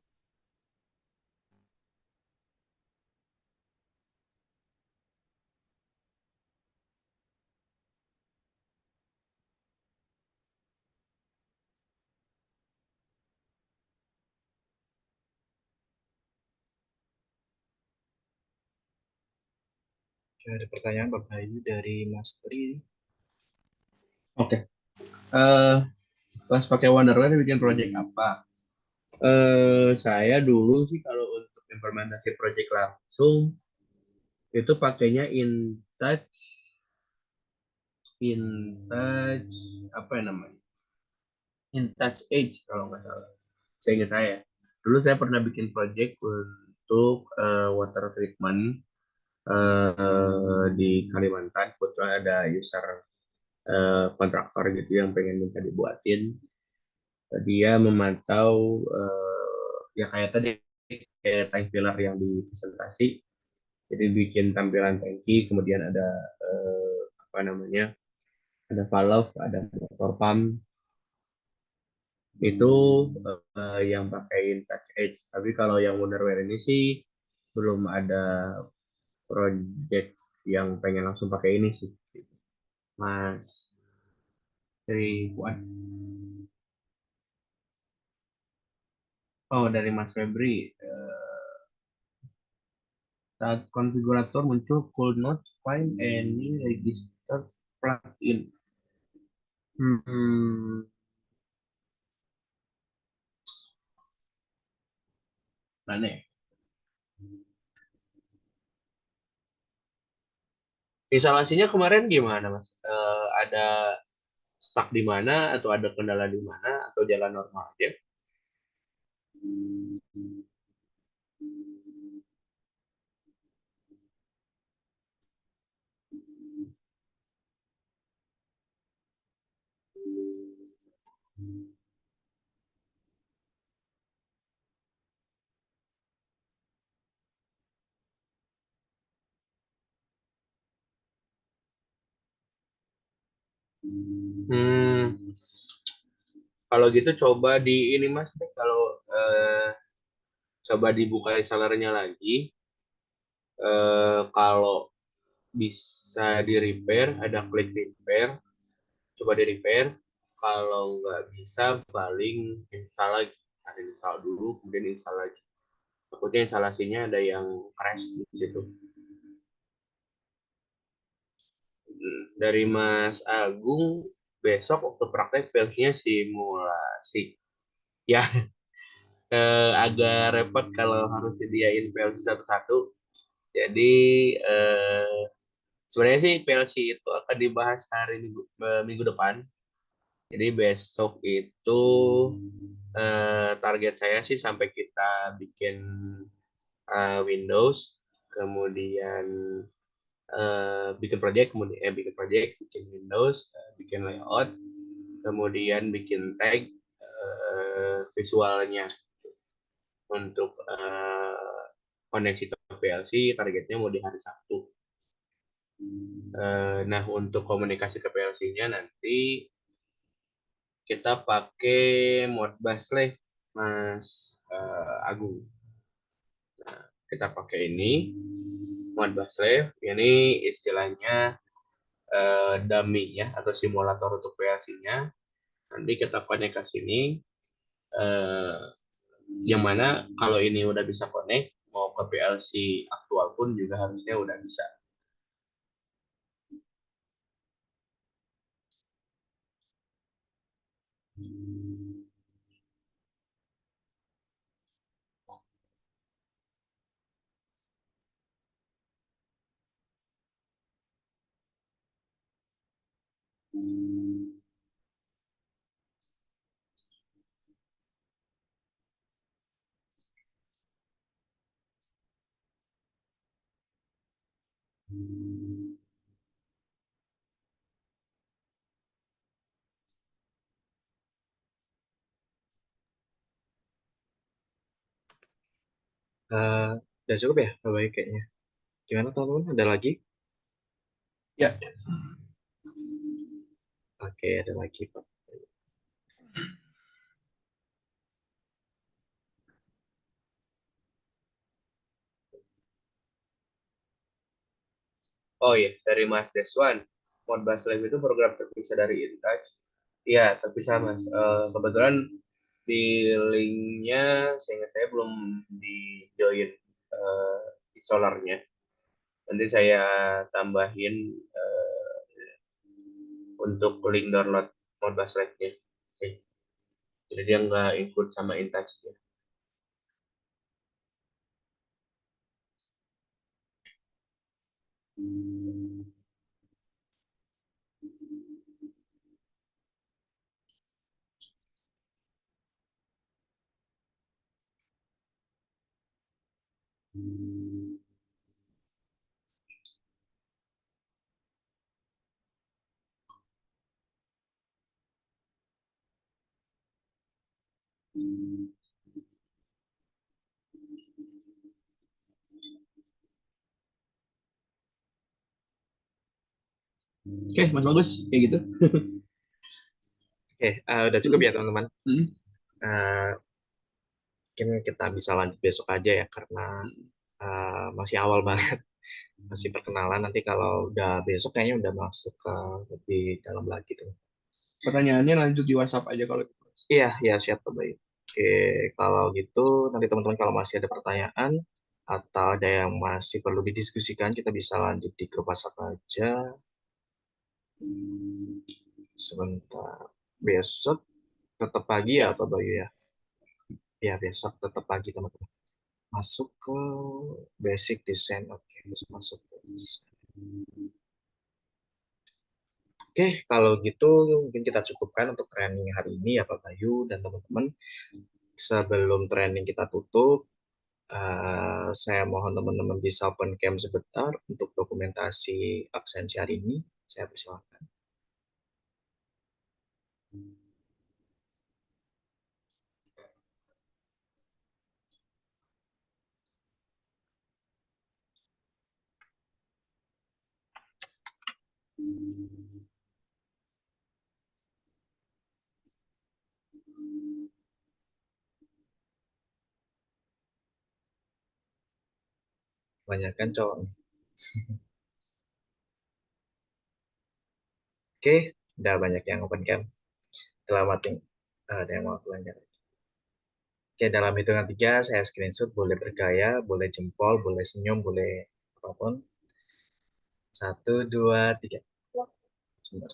Ada pertanyaan Pak Bayu dari Mas Tri. Oke. Pas pakai Wonderware bikin project apa? Saya dulu sih kalau untuk implementasi project langsung itu pakainya InTouch apa ya namanya? InTouch Edge kalau nggak salah. Saya ingat saya. Dulu saya pernah bikin project untuk water treatment di Kalimantan. Kebetulan ada user kontraktor gitu yang pengen minta dibuatin. Dia memantau ya kayak tadi kayak tank filler yang di presentasi. Jadi bikin tampilan tangki, kemudian ada apa namanya, ada valve, ada motor pump, itu yang pakai touch edge. Tapi kalau yang Wonderware ini sih belum ada project yang pengen langsung pakai ini sih, Mas dari Fuad. Oh, dari Mas Febri. Saat konfigurator muncul could not find any registered plugin. Hmm, mana ya? Instalasinya kemarin gimana, Mas? Ada stuck di mana atau ada kendala di mana atau jalan normal aja? Hmm, kalau gitu coba di ini Mas, kalau coba dibuka installernya lagi. Kalau bisa di repair, ada klik repair, coba di repair. Kalau nggak bisa, paling install lagi. Ada install dulu, kemudian install lagi. Takutnya instalasinya ada yang crash di situ. Dari Mas Agung, besok waktu praktek filenya simulasi. Ya, agak repot kalau harus sediain PLC satu-satu. Jadi, eh, sebenarnya sih PLC itu akan dibahas hari minggu depan. Jadi besok itu target saya sih sampai kita bikin Windows, kemudian bikin project, bikin Windows, bikin layout, kemudian bikin tag visualnya untuk koneksi ke PLC targetnya mau di hari Sabtu. Nah untuk komunikasi ke PLC-nya nanti kita pakai Modbus Slave, Mas Agung. Nah, kita pakai ini Modbus Slave, ini istilahnya dummy ya atau simulator untuk PLC-nya. Nanti kita connect ke sini, eh, yang mana kalau ini udah bisa connect mau ke PLC aktual pun juga harusnya udah bisa. Udah cukup ya Pak Bayu kayaknya. Gimana teman-teman? Ada lagi? Ya, Oke, ada lagi Pak. oh iya, dari Mas Deswan. Modbus Live itu program terpisah dari InTouch. Iya, terpisah Mas. Kebetulan di linknya, seingat saya belum di join installer-nya. Nanti saya tambahin untuk link download Modbus Lite-nya sih. Jadi dia nggak ikut sama InTouch-nya. Oke, Mas Bagus, kayak gitu. Oke, udah cukup ya teman-teman. Hmm. Mungkin kita bisa lanjut besok aja ya, karena masih awal banget. Masih perkenalan, nanti kalau udah besok kayaknya udah masuk ke lebih dalam lagi tuh. Pertanyaannya lanjut di WhatsApp aja kalau gitu. Iya, ya siap Pak Bayu. Oke, kalau gitu nanti teman-teman kalau masih ada pertanyaan atau ada yang masih perlu didiskusikan, kita bisa lanjut di grup WhatsApp aja. Sebentar. Besok tetap pagi ya Pak Bayu ya? Ya, besok tetap pagi teman-teman. Masuk ke basic design. Oke, masuk ke design. Oke, kalau gitu mungkin kita cukupkan untuk training hari ini ya Pak Bayu dan teman-teman. Sebelum training kita tutup, saya mohon teman-teman bisa open cam sebentar untuk dokumentasi absensi hari ini. Saya persilakan. Kebanyakan cowok. Oke, udah banyak yang open cam. Selamat ada yang mau belajar. Oke, dalam hitungan 3, saya screenshot, boleh bergaya, boleh jempol, boleh senyum, boleh apapun. 1, 2, 3. Sebentar.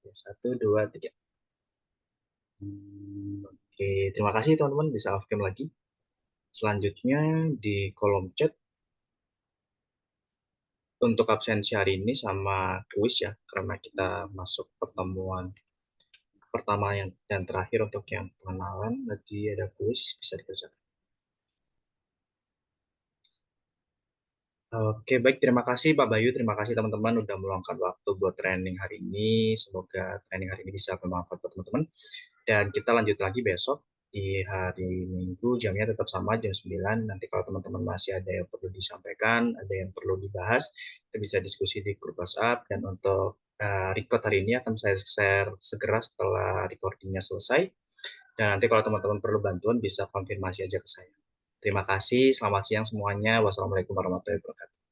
1, 2, 3. Oke, terima kasih teman-teman, bisa off cam lagi. Selanjutnya di kolom chat untuk absensi hari ini sama kuis ya, karena kita masuk pertemuan pertama dan terakhir untuk yang pengenalan, nanti ada kuis bisa dikerjakan. Oke, baik. Terima kasih Pak Bayu, terima kasih teman-teman udah meluangkan waktu buat training hari ini. Semoga training hari ini bisa bermanfaat buat teman-teman. Dan kita lanjut lagi besok di hari Minggu, jamnya tetap sama jam 9. Nanti kalau teman-teman masih ada yang perlu disampaikan, ada yang perlu dibahas, kita bisa diskusi di grup WhatsApp. Dan untuk record hari ini akan saya share segera setelah recordingnya selesai. Dan nanti kalau teman-teman perlu bantuan bisa konfirmasi aja ke saya. Terima kasih, selamat siang semuanya. Wassalamualaikum warahmatullahi wabarakatuh.